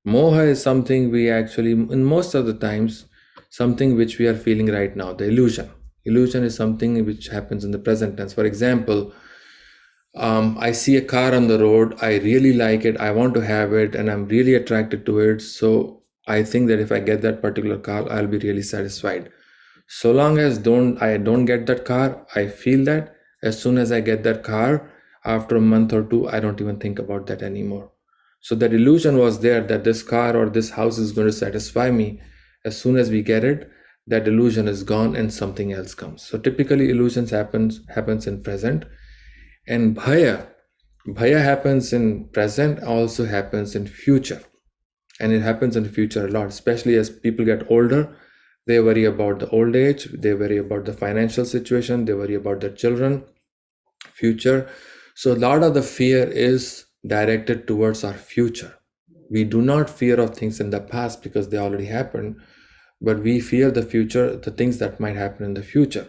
Moha is something we actually, in most of the times, something which we are feeling right now, the illusion. Illusion is something which happens in the present tense. For example, I see a car on the road, I really like it, I want to have it, and I'm really attracted to it. So I think that if I get that particular car, I'll be really satisfied. So long as I don't get that car, I feel that. As soon as I get that car, after a month or two, I don't even think about that anymore. So that illusion was there that this car or this house is going to satisfy me. As soon as we get it, that illusion is gone and something else comes. So typically illusions happens in present. And bhaya happens in present, also happens in future. And it happens in the future a lot, especially as people get older. They worry about the old age, they worry about the financial situation, they worry about their children, future. So a lot of the fear is directed towards our future. We do not fear of things in the past because they already happened, but we fear the future, the things that might happen in the future.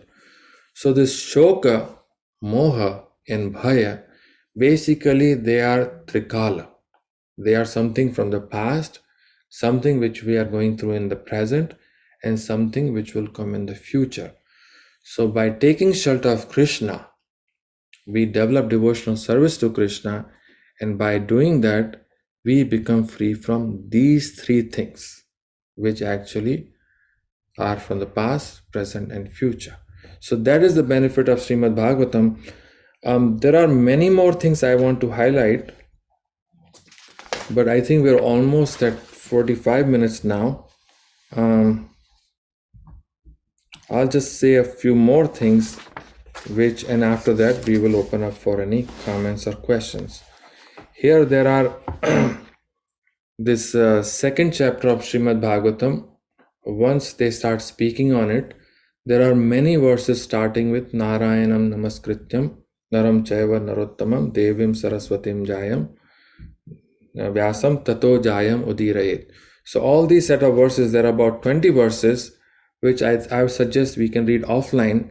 So this shoka, moha, and bhaya, basically they are trikala. They are something from the past, something which we are going through in the present, and something which will come in the future. So by taking shelter of Krishna, we develop devotional service to Krishna, and by doing that, we become free from these three things, which actually are from the past, present, and future. So that is the benefit of Srimad Bhagavatam. There are many more things I want to highlight, but I think we're almost at 45 minutes now. I'll just say a few more things, and after that we will open up for any comments or questions. Here there are this second chapter of Srimad Bhagavatam. Once they start speaking on it, there are many verses starting with Narayanam Namaskrityam Naram Chaiva Narottamam Devim Saraswatim Jayam Vyasam Tato Jayam Udirayet. So all these set of verses, there are about 20 verses, which I suggest we can read offline.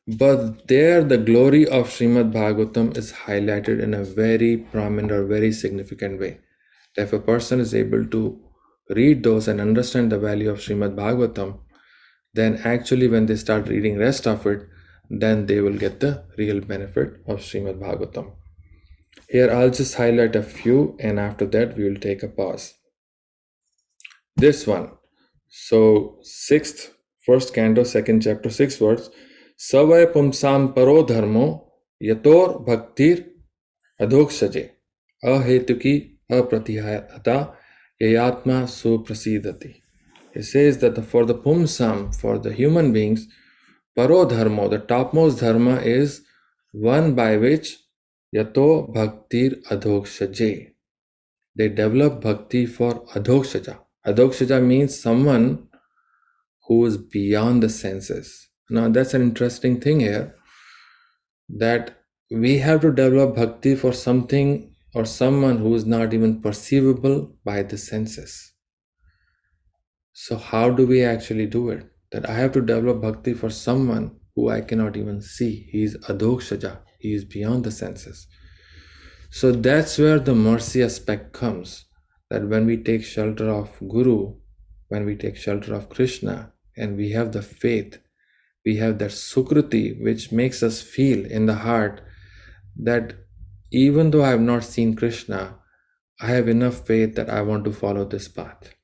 But there the glory of Srimad Bhagavatam is highlighted in a very prominent or very significant way. If a person is able to read those and understand the value of Srimad Bhagavatam, then actually when they start reading rest of it, then they will get the real benefit of Srimad Bhagavatam. Here I'll just highlight a few, and after that we will take a pause. This one. So first canto, second chapter, 6th verse. Savay pumsam paro dharmo yator bhaktir adhokshaje ahetuki apratihata yayatma suprasidati. It says that for the pumsam, for the human beings, paro dharmo, the topmost dharma is one by which yato bhaktir adhokshaje. They develop bhakti for adhokshaja. Adhokshaja means someone who is beyond the senses. Now that's an interesting thing here, that we have to develop bhakti for something or someone who is not even perceivable by the senses. So how do we actually do it? That I have to develop bhakti for someone who I cannot even see. He is adhokshaja. He is beyond the senses. So that's where the mercy aspect comes. That when we take shelter of Guru, when we take shelter of Krishna, and we have the faith, we have that sukriti, which makes us feel in the heart that even though I have not seen Krishna, I have enough faith that I want to follow this path.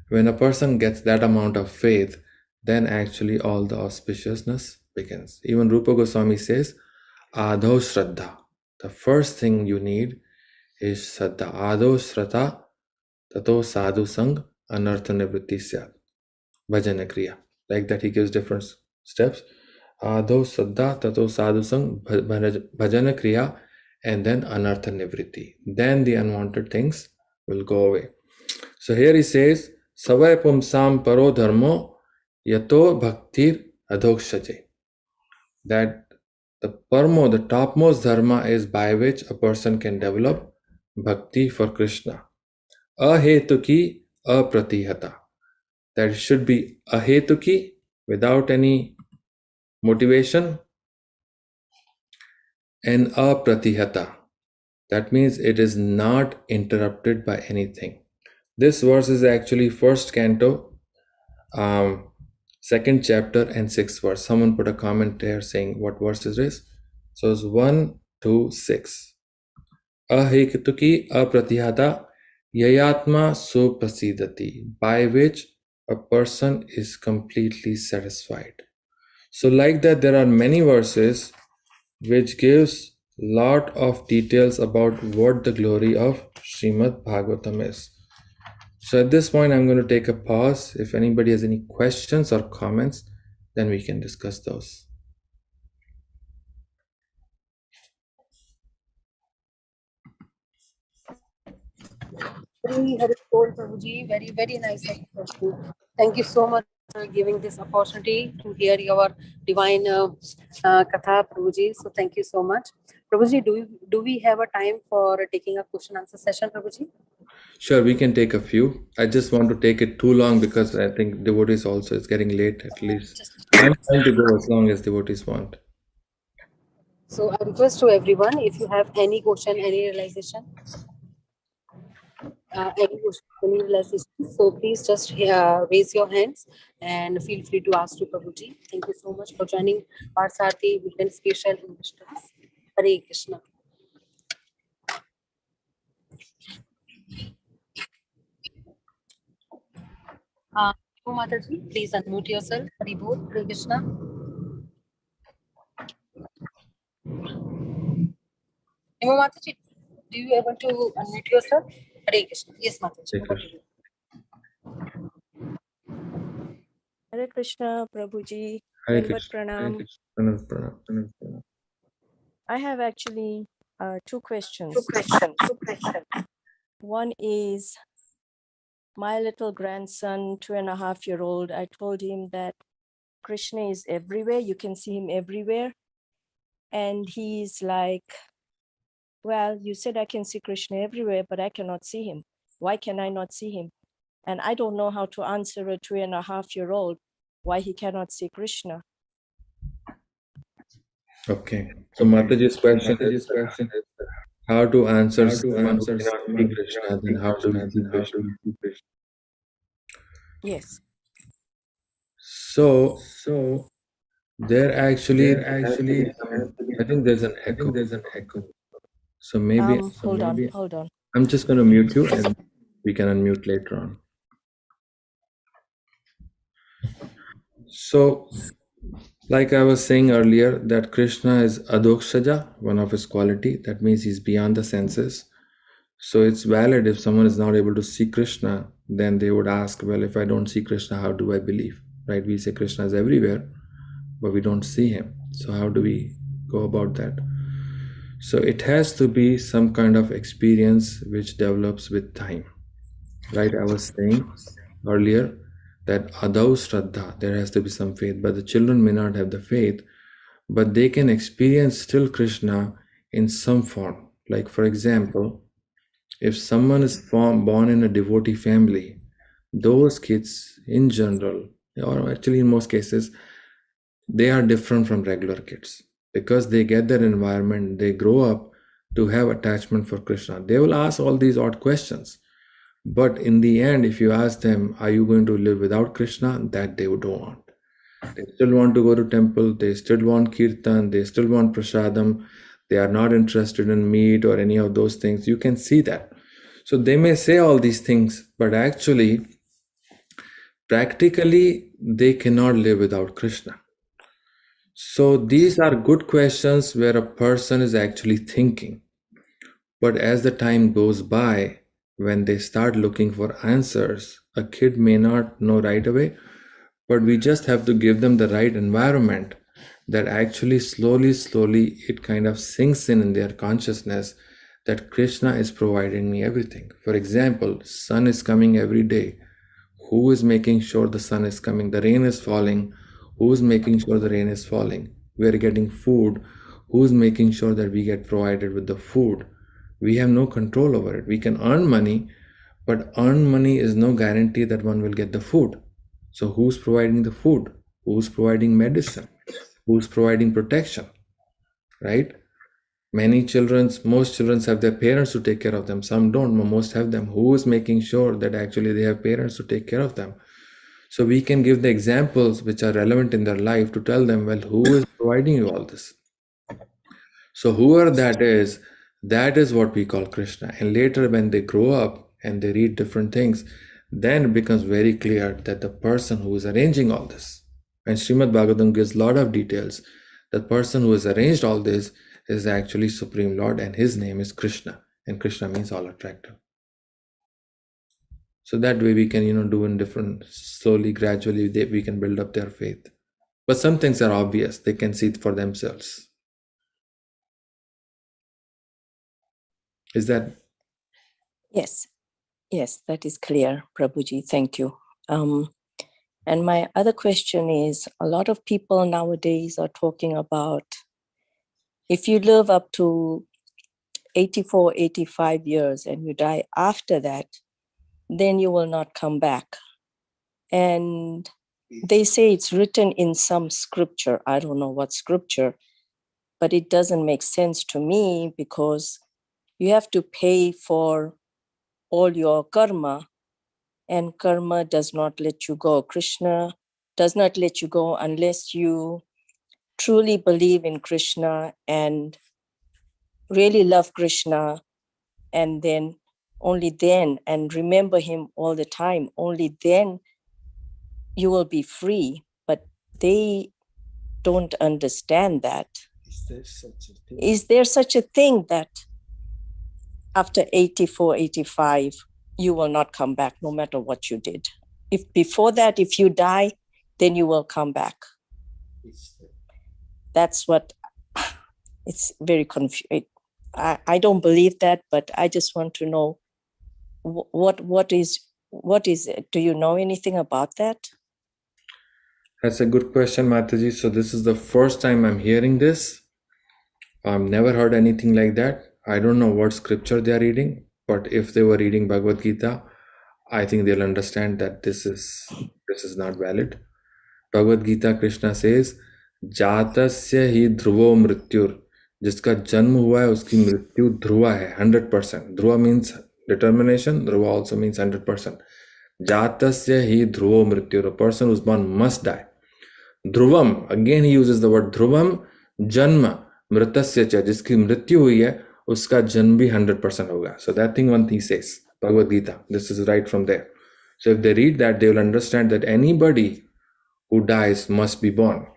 When a person gets that amount of faith, then actually all the auspiciousness begins. Even Rupa Goswami says, Adho Shraddha. The first thing you need is Shraddha. Adho Shraddha Tato Sadhu Sang Anartha Nivritti Syat. Bhajana Kriya. Like that he gives different steps. Adho Shraddha Tato Sadhu Sang Bhajana Kriya, and then Anartha Nivritti. Then the unwanted things will go away. So here he says, Savay pumsam paro dharmo yato bhaktir adhokshaje. That the parmo, the topmost dharma, is by which a person can develop bhakti for Krishna. Ahetuki apratihata. That it should be ahetuki, without any motivation, and apratihata. That means it is not interrupted by anything. This verse is actually first canto, second chapter and sixth verse. Someone put a comment there saying what verse is this? So it's 1, 2, 6. Ahekituki apratihata yayatma suprasidati, by which a person is completely satisfied. So like that, there are many verses which gives lot of details about what the glory of Srimad Bhagavatam is. So at this point, I'm going to take a pause. If anybody has any questions or comments, then we can discuss those. Hari Hari Bol, Prabhuji, very, very nice of you. Thank you so much for giving this opportunity to hear your divine Katha, Prabhuji. So thank you so much. Prabhuji, do we have a time for taking a question answer session, Prabhuji? Sure, we can take a few. I just want to take it too long because I think devotees also, it's getting late at least. I'm trying to go as long as devotees want. So I request to everyone, if you have any question, any realization, any realization, so please just raise your hands and feel free to ask to Prabhuji. Thank you so much for joining Parthsarthi Weekend Special English class. Hare Krishna. Mataji, please unmute yourself. Hari Bol, Hare Krishna. Mataji, do you able to unmute yourself? Hare Krishna. Yes, Mataji. Hare Krishna. Hare Krishna, Prabhuji. Hare Dandavat Krishna. pranam. Dandavat pranam. I have actually two questions. One is my little grandson, 2.5-year-old, I told him that Krishna is everywhere. You can see him everywhere. And he's like, well, you said I can see Krishna everywhere, but I cannot see him. Why can I not see him? And I don't know how to answer a 2.5-year-old why he cannot see Krishna. Okay. So Mataji's question is how to answer someone who cannot see Krishna, then how do we see Krishna? Yes. So there actually I think there's an echo. So maybe Hold on. I'm just going to mute you and we can unmute later on. So like I was saying earlier, that Krishna is Adokshaja, one of his quality. That means he's beyond the senses. So it's valid if someone is not able to see Krishna, then they would ask, well, if I don't see Krishna, how do I believe? Right? We say Krishna is everywhere, but we don't see him. So how do we go about that? So it has to be some kind of experience which develops with time. Right? I was saying earlier that Adau Shraddha, there has to be some faith, but the children may not have the faith, but they can experience still Krishna in some form. Like for example, if someone is born in a devotee family, those kids in general, or actually in most cases, they are different from regular kids because they get their environment, they grow up to have attachment for Krishna. They will ask all these odd questions. But in the end, if you ask them, are you going to live without Krishna? That they don't want. They still want to go to temple, they still want kirtan, they still want prasadam, they are not interested in meat or any of those things. You can see that. So they may say all these things, but actually, practically, they cannot live without Krishna. So these are good questions where a person is actually thinking. But as the time goes by, when they start looking for answers, a kid may not know right away, but we just have to give them the right environment that actually slowly it kind of sinks in their consciousness that Krishna is providing me everything. For example, sun is coming every day. Who is making sure the sun is coming? The rain is falling. Who is making sure the rain is falling? We are getting food. Who is making sure that we get provided with the food? We have no control over it. We can earn money, but earn money is no guarantee that one will get the food. So who's providing the food? Who's providing medicine? Who's providing protection? Right? Most children have their parents to take care of them. Some don't, but most have them. Who is making sure that actually they have parents to take care of them? So we can give the examples which are relevant in their life to tell them, well, who is providing you all this? So whoever that is what we call Krishna. And later when they grow up and they read different things, then it becomes very clear that the person who is arranging all this, and Srimad Bhagavatam gives a lot of details, the person who has arranged all this is actually Supreme Lord, and his name is Krishna. And Krishna means all attractive. So that way we can, do in different, slowly, gradually, we can build up their faith. But some things are obvious. They can see it for themselves. Is that? Yes, that is clear, Prabhuji. Thank you. And my other question is, a lot of people nowadays are talking about if you live up to 84, 85 years and you die after that, then you will not come back. And they say it's written in some scripture. I don't know what scripture, but it doesn't make sense to me because you have to pay for all your karma, and karma does not let you go. Krishna does not let you go unless you truly believe in Krishna and really love Krishna, and then only then, and remember him all the time, only then you will be free. But they don't understand that. Is there such a thing that after 84, 85, you will not come back no matter what you did? If before that, if you die, then you will come back. That's what, it's very confusing. I don't believe that, but I just want to know what is it? Do you know anything about that? That's a good question, Mataji. So this is the first time I'm hearing this. I've never heard anything like that. I don't know what scripture they are reading, but if they were reading Bhagavad Gita, I think they'll understand that this is not valid. Bhagavad Gita, Krishna says, जातस्य ही ध्रुवो मृत्युर, जिसका जन्म हुआ है उसकी मृत्यु ध्रुवा है 100%. Dhruva means determination, Dhruva also means 100%. जातस्य ही ध्रुवो मृत्युर, a person who's born must die. ध्रुवम, again he uses the word ध्रुवम, जन्म मृतस्य च, जिसकी मृत्यु हुई है उसका जन्म भी 100% होगा. So that thing one thing says, Bhagavad Gita, this is right from there. So if they read that, they will understand that anybody who dies must be born.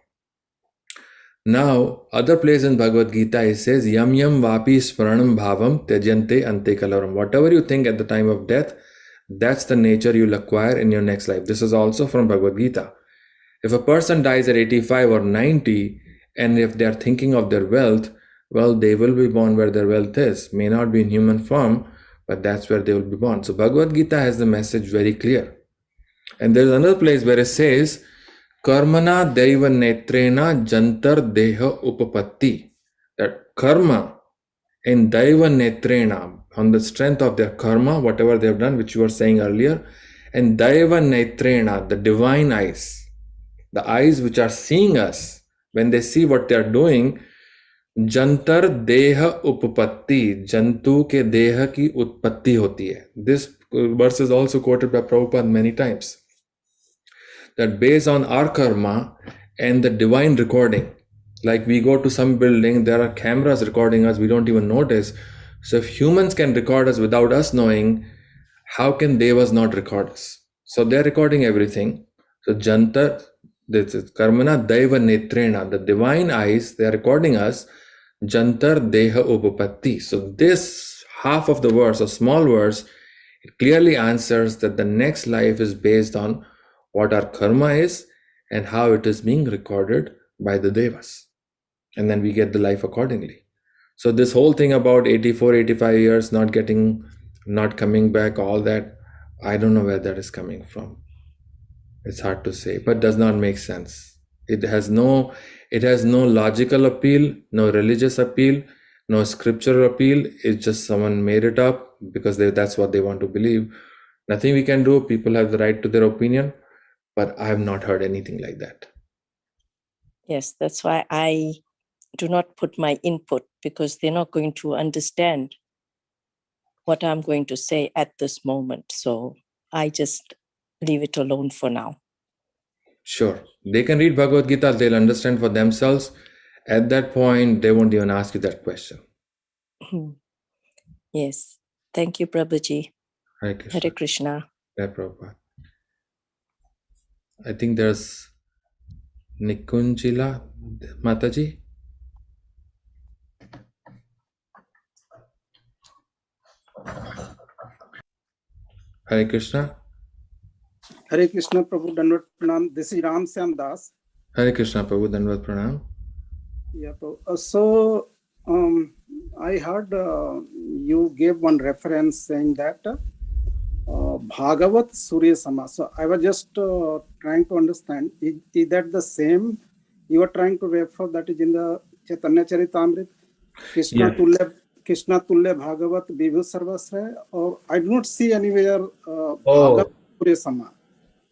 Now, other place in Bhagavad Gita, it says, Yam yam vapi smaranam bhavam tyajante ante kalaram. Whatever you think at the time of death, that's the nature you'll acquire in your next life. This is also from Bhagavad Gita. If a person dies at 85 or 90, and if they are thinking of their wealth, well, they will be born where their wealth is. May not be in human form, but that's where they will be born. So Bhagavad Gita has the message very clear. And there's another place where it says, Karmana daiva netrena jantar deha upapatti. That karma in daiva netrena, on the strength of their karma, whatever they have done, which you were saying earlier, and daiva netrena, the divine eyes, the eyes which are seeing us, when they see what they are doing, jantar deha upapatti, jantu ke deha ki utpatti hoti hai. This verse is also quoted by Prabhupada many times. That based on our karma and the divine recording, like we go to some building, there are cameras recording us, we don't even notice. So if humans can record us without us knowing, how can devas not record us? So they're recording everything. So jantar, this is karmana daiva netrena, the divine eyes, they are recording us, jantar deha upapatti. So this half of the verse, a small verse, it clearly answers that the next life is based on what our karma is and how it is being recorded by the devas. And then we get the life accordingly. So this whole thing about 84, 85 years, not coming back, all that, I don't know where that is coming from. It's hard to say, but does not make sense. It has no logical appeal, no religious appeal, no scriptural appeal. It's just someone made it up because that's what they want to believe. Nothing we can do. People have the right to their opinion. But I have not heard anything like that. Yes, that's why I do not put my input because they're not going to understand what I'm going to say at this moment. So I just leave it alone for now. Sure. They can read Bhagavad Gita, they'll understand for themselves. At that point, they won't even ask you that question. Yes. Thank you, Prabhuji. Hare Krishna. Hare Krishna. Jai Prabhupada. I think there's Nikunjila Mataji. Hare Krishna. Hare Krishna, Prabhu Dandavat Pranam. This is Ram Syam Das. Hare Krishna, Prabhu Dandavat Pranam. Yeah, Prabhu. I heard you gave one reference saying that Bhagavat Surya Sama. So I was just trying to understand, is that the same you are trying to refer that is in the Chaitanya Charitamrita? Krishna Yeah. Tulya Bhagavat Vibhu Sarvasraya, or I do not see anywhere Bhagavat Surya Sama.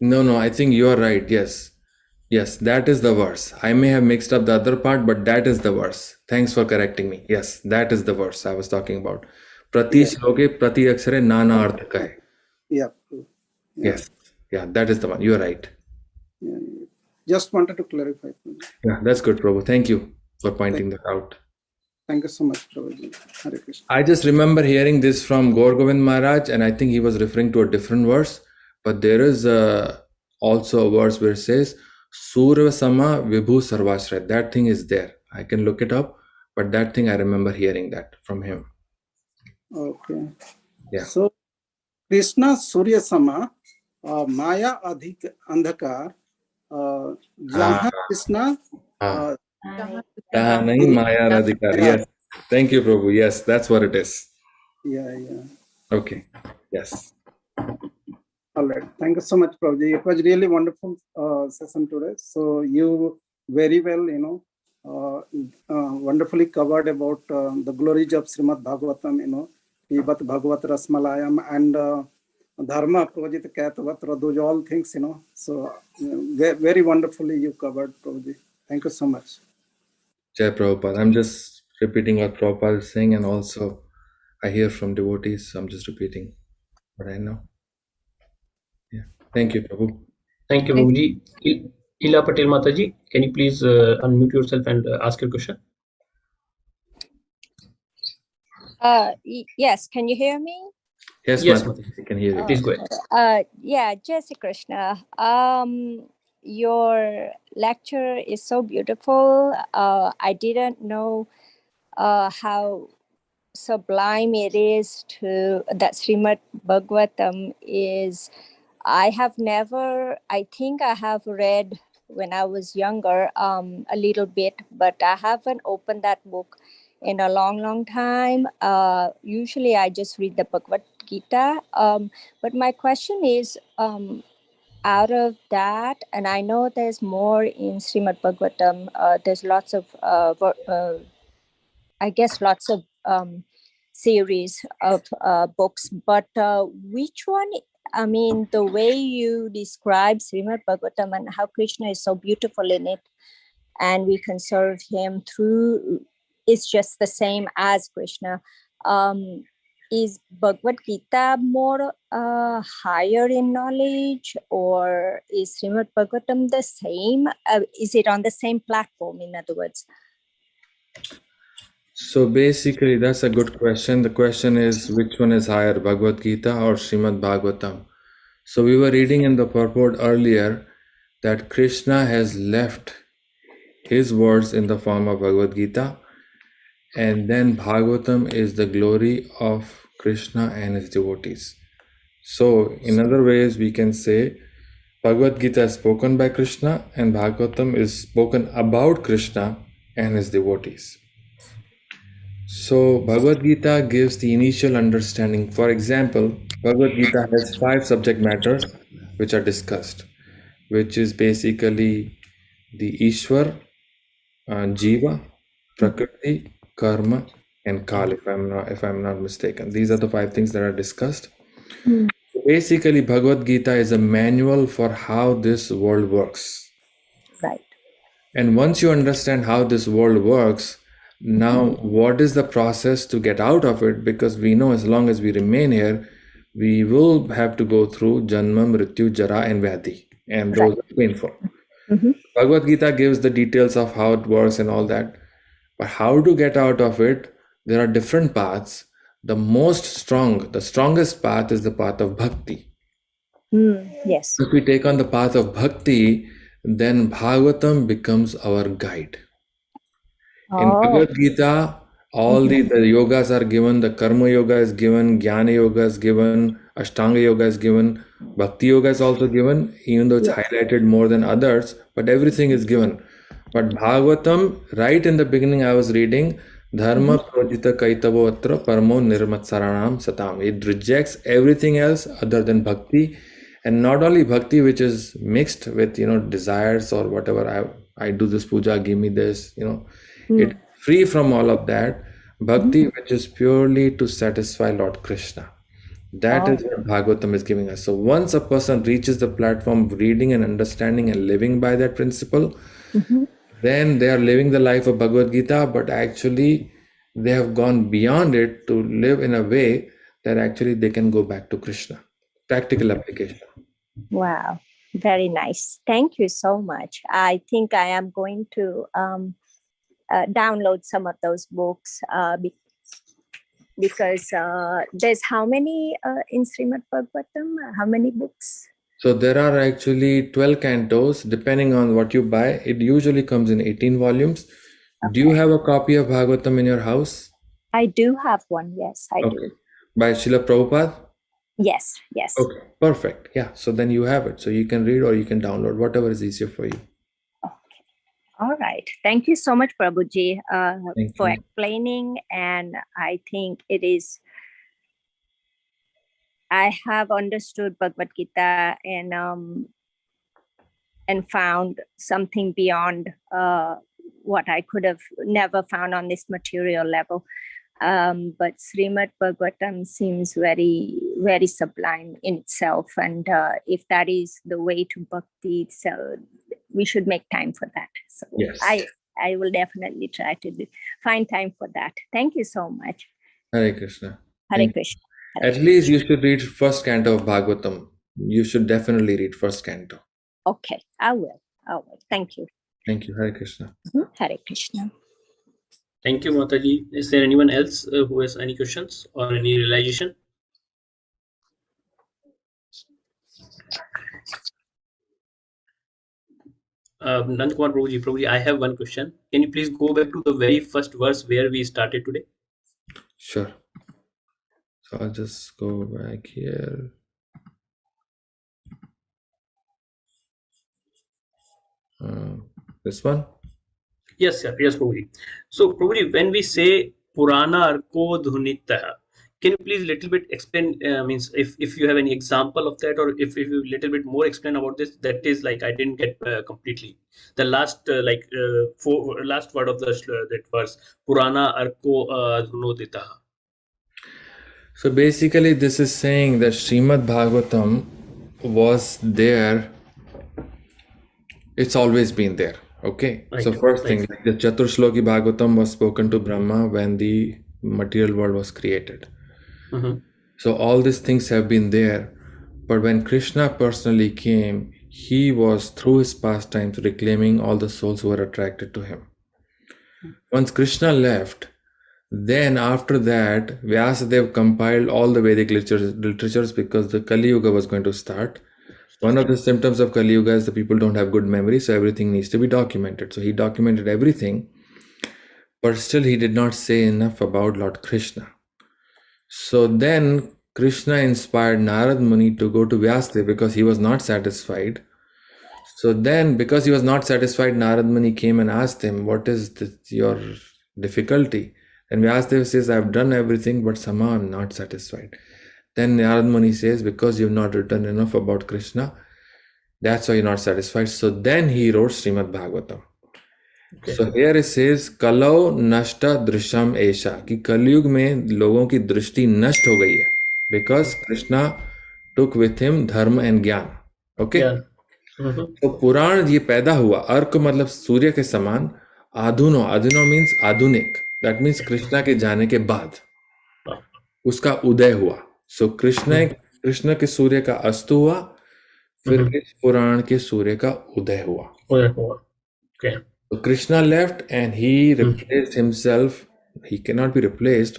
No, I think you are right. Yes, that is the verse. I may have mixed up the other part, but that is the verse. Thanks for correcting me. Yes, that is the verse I was talking about. Prati shloke prati akshare nana artha ka hai. Yeah. Yes. Yeah, that is the one. You are right. Yeah. Just wanted to clarify. Yeah, that's good, Prabhu. Thank you for pointing that out. Thank you so much, Prabhuji. Hare Krishna. I just remember hearing this from Gaur Govind Maharaj, and I think he was referring to a different verse. But there is also a verse where it says, Surva Sama Vibhu Sarvashray. That thing is there. I can look it up, but that thing I remember hearing that from him. Okay. Yeah. So, Krishna Surya Sama, Maya Adhik Andhakar, Jahan Krishna, Nahi Maya Radhikar. Yes. Thank you, Prabhu. Yes, that's what it is. Yeah. Okay. Yes. All right. Thank you so much, Prabhuji. It was really wonderful session today. So you very well, wonderfully covered about the glories of Srimad Bhagavatam, Pibat Bhagavat Rasmalayam and Dharma Prabhuji Kathamritha, those all things, So very wonderfully you covered, Prabhuji. Thank you so much. Jai Prabhupada. I'm just repeating what Prabhupada is saying, and also I hear from devotees, so I'm just repeating what I know. Yeah. Thank you, Prabhu. Thank you, Prabhuji. Ila Patel Mataji, can you please unmute yourself and ask your question? Yes, can you hear me? Yes, Yes, Mataji, I can hear you. Please go ahead. Yeah, Jai Sri Krishna. Your lecture is so beautiful. I didn't know how sublime it is to that Srimad Bhagavatam is. I think I have read when I was younger a little bit, but I haven't opened that book in a long time. Usually I just read the Bhagavad Gita. But my question is, out of that, and I know there's more in Srimad Bhagavatam, there's lots of, lots of series of books, but which one, I mean, the way you describe Srimad Bhagavatam and how Krishna is so beautiful in it, and we can serve him through, it's just the same as Krishna. Is Bhagavad Gita more higher in knowledge, or is Srimad Bhagavatam the same? Is it on the same platform, in other words? So basically, that's a good question. The question is, which one is higher, Bhagavad Gita or Srimad Bhagavatam? So we were reading in the purport earlier that Krishna has left his words in the form of Bhagavad Gita, and then Bhagavatam is the glory of Krishna and his devotees. So in other ways, we can say Bhagavad Gita is spoken by Krishna and Bhagavatam is spoken about Krishna and his devotees. So Bhagavad Gita gives the initial understanding. For example, Bhagavad Gita has 5 subject matters which are discussed, which is basically the Ishwar, Jiva, Prakriti, Karma, and Kal, if I'm not mistaken. These are the 5 things that are discussed. Basically, Bhagavad Gita is a manual for how this world works. Right. And once you understand how this world works, now what is the process to get out of it? Because we know as long as we remain here, we will have to go through Janma, Mrityu, Jara, and Vyadhi. And those are painful. Mhm. Bhagavad Gita gives the details of how it works and all that. But how to get out of it, there are different paths. The strongest path is the path of bhakti. Yes. If we take on the path of bhakti, then Bhagavatam becomes our guide. In Oh. Bhagavad Gita, all the yogas are given, the karma yoga is given, jnana yoga is given, ashtanga yoga is given, bhakti yoga is also given, even though it's Yes. highlighted more than others, but everything is given. But Bhagavatam, right in the beginning, I was reading, Dharma projita kaitavo atra paramo nirmatsaranam satam. It rejects everything else other than bhakti, and not only bhakti, which is mixed with desires or whatever. I do this puja, give me this, It's free from all of that. Bhakti, which is purely to satisfy Lord Krishna. That is what Bhagavatam is giving us. So once a person reaches the platform of reading and understanding and living by that principle, then they are living the life of Bhagavad Gita, but actually they have gone beyond it to live in a way that actually they can go back to Krishna. Practical application. Wow. Very nice. Thank you so much. I think I am going to download some of those books because there's how many in Srimad Bhagavatam? How many books? So there are actually 12 cantos. Depending on what you buy, it usually comes in 18 volumes. Do you have a copy of Bhagavatam in your house? I do have one. Yes, I do. By Srila Prabhupada? Yes, yes. Okay, perfect. Yeah, so then you have it. So you can read or you can download, whatever is easier for you. Okay. All right. Thank you so much, Prabhuji, Thank for you. explaining. And I think it is, I have understood Bhagavad Gita and found something beyond what I could have never found on this material level. But Srimad Bhagavatam seems very, very sublime in itself. And if that is the way to bhakti, so we should make time for that. So Yes. I will definitely try to find time for that. Thank you so much. Hare Krishna. Hare Krishna. At least you should read first canto of Bhagavatam. You should definitely read first canto. Okay, I will. Thank you. Thank you. Hare Krishna. Hare Krishna. Thank you, Mataji. Is there anyone else who has any questions or any realization? Nandakumar Prabhuji, I have one question. Can you please go back to the very first verse where we started today? Sure. So I'll just go back here. This one? Yes, Prabhuji. So, Prabhuji, when we say Purana Arko Dhunitah, can you please little bit explain, means if you have any example of that, or if you little bit more explain about this, that is like I didn't get completely. The last last word of that verse, Purana Arko Dhunitah. So basically this is saying that Srimad Bhagavatam was there. It's always been there. Okay. Right. So first thing, like the Chaturshloki Bhagavatam was spoken to Brahma when the material world was created. So all these things have been there. But when Krishna personally came, he was through his pastimes reclaiming all the souls who were attracted to him. Once Krishna left, then after that, Vyasadeva compiled all the Vedic literatures because the Kali Yuga was going to start. One of the symptoms of Kali Yuga is that people don't have good memory, so everything needs to be documented. So he documented everything, but still he did not say enough about Lord Krishna. So then Krishna inspired Narad Muni to go to Vyasadeva because he was not satisfied. So then, because he was not satisfied, Narad Muni came and asked him, what is your difficulty? And Vyasadeva says, I've done everything, but somehow I'm not satisfied. Then Narad Muni says, because you've not written enough about Krishna, that's why you're not satisfied. So then he wrote Srimad Bhagavatam. Okay. So here it says, Kalau nashta drisham esha, कि कलयुग में लोगों की दृष्टि नष्ट हो गई है, because Krishna took with him dharma and gyan. Okay. तो पुराण ये पैदा हुआ, अर्क मतलब सूर्य के समान, आधुनो, आधुनो मीन्स आधुनिक, दैट मीन्स कृष्णा के जाने के बाद उसका उदय हुआ। सो कृष्ण के सूर्य का अस्त हुआ, फिर इस पुराण के सूर्य का उदय हुआ। Okay. So Krishna left and he replaced himself. He cannot be replaced,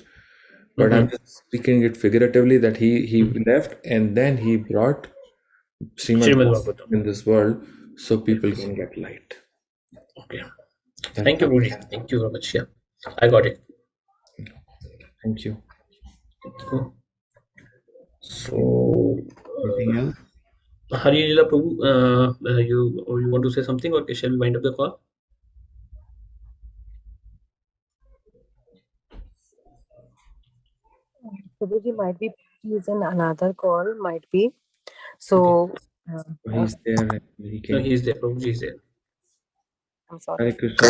but I'm just speaking it figuratively that he left and then he brought Srimad Srimad Bhagavatam Bhagavatam. in this world so people can get light. Okay. Thank you, Rudy. Thank you very much. Yeah, I got it. Thank you. So, Anything else? Hari Lila Prabhu, you want to say something, or shall we wind up the call? Prabhuji might be he's in another call, might be. So He's there. And he No, can. he is there. Prabhuji is there. I'm sorry. Hare Krishna.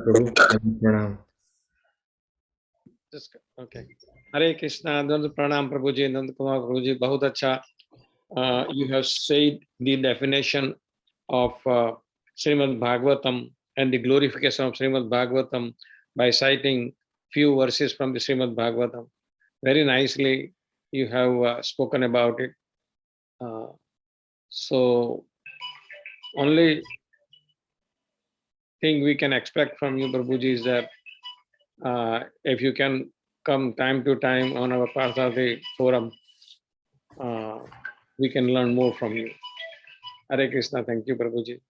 Prabhu. Pranam. Okay. Hare Krishna. Nand Pranam Prabhuji, Nand Kumar Prabhuji. बहुत अच्छा. You have said the definition of Srimad Bhagavatam and the glorification of Srimad Bhagavatam by citing few verses from the Srimad Bhagavatam. Very nicely you have spoken about it. So only thing we can expect from you, Prabhuji, is that if you can come time to time on our Parthsarthi forum, we can learn more from you. Hare Krishna. Thank you, Prabhuji.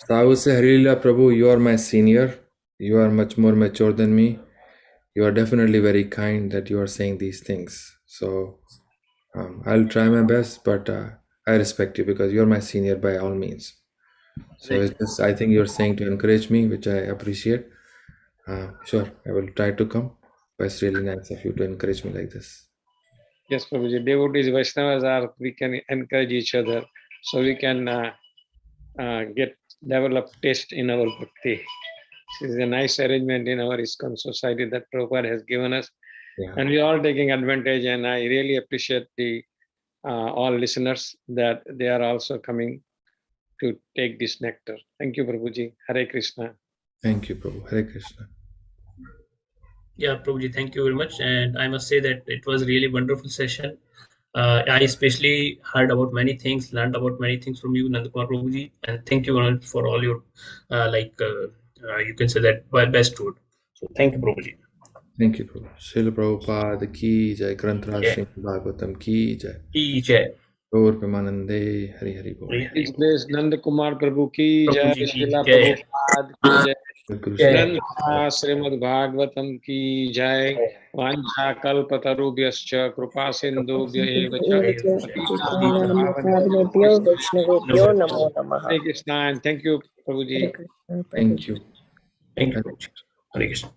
So I would say, Hare Lila Prabhu, you are my senior. You are much more mature than me. You are definitely very kind that you are saying these things. So I'll try my best, but I respect you because you're my senior by all means. So it's just, I think you're saying to encourage me, which I appreciate. Sure, I will try to come. But it's really nice of you to encourage me like this. Yes, Prabhuji. Devotees, Vaishnavas are, we can encourage each other so we can develop taste in our bhakti. This is a nice arrangement in our ISKCON society that Prabhupada has given us. Yeah. And we are all taking advantage, and I really appreciate the all listeners that they are also coming to take this nectar. Thank you, Prabhuji. Hare Krishna. Thank you, Prabhu. Hare Krishna. Yeah, Prabhuji, thank you very much. And I must say that it was a really wonderful session. I especially heard about many things, learned about many things from you, Nandakumar Prabhuji, and thank you for all your you can say that best word. So thank you, Prabhuji. Thank you, Prabhu. Srila Prabhupada ki jai, Granth Jai. Srimad Bhagavatam ki jai. Ki jai. Gaur Premanande, Hari Hari Bol. Hari Hari Please Bol. praise Nanda Kumar Prabhu ki jai, Prabhuji ki Srila jai. Prabhupada ki jai. Guru Jai. Sri Nanda Srimad Bhagavatam ki jai. Vancha kalpatarubhyascha kripa sindhubhya eva cha. Vishnu Vishnavebhyo Namo Namaha. Hare Krishna, and thank you, Prabhuji. Hare Krishna, Thank Prabhuji. you. Thank you, Prabhuji. Hare Krishna.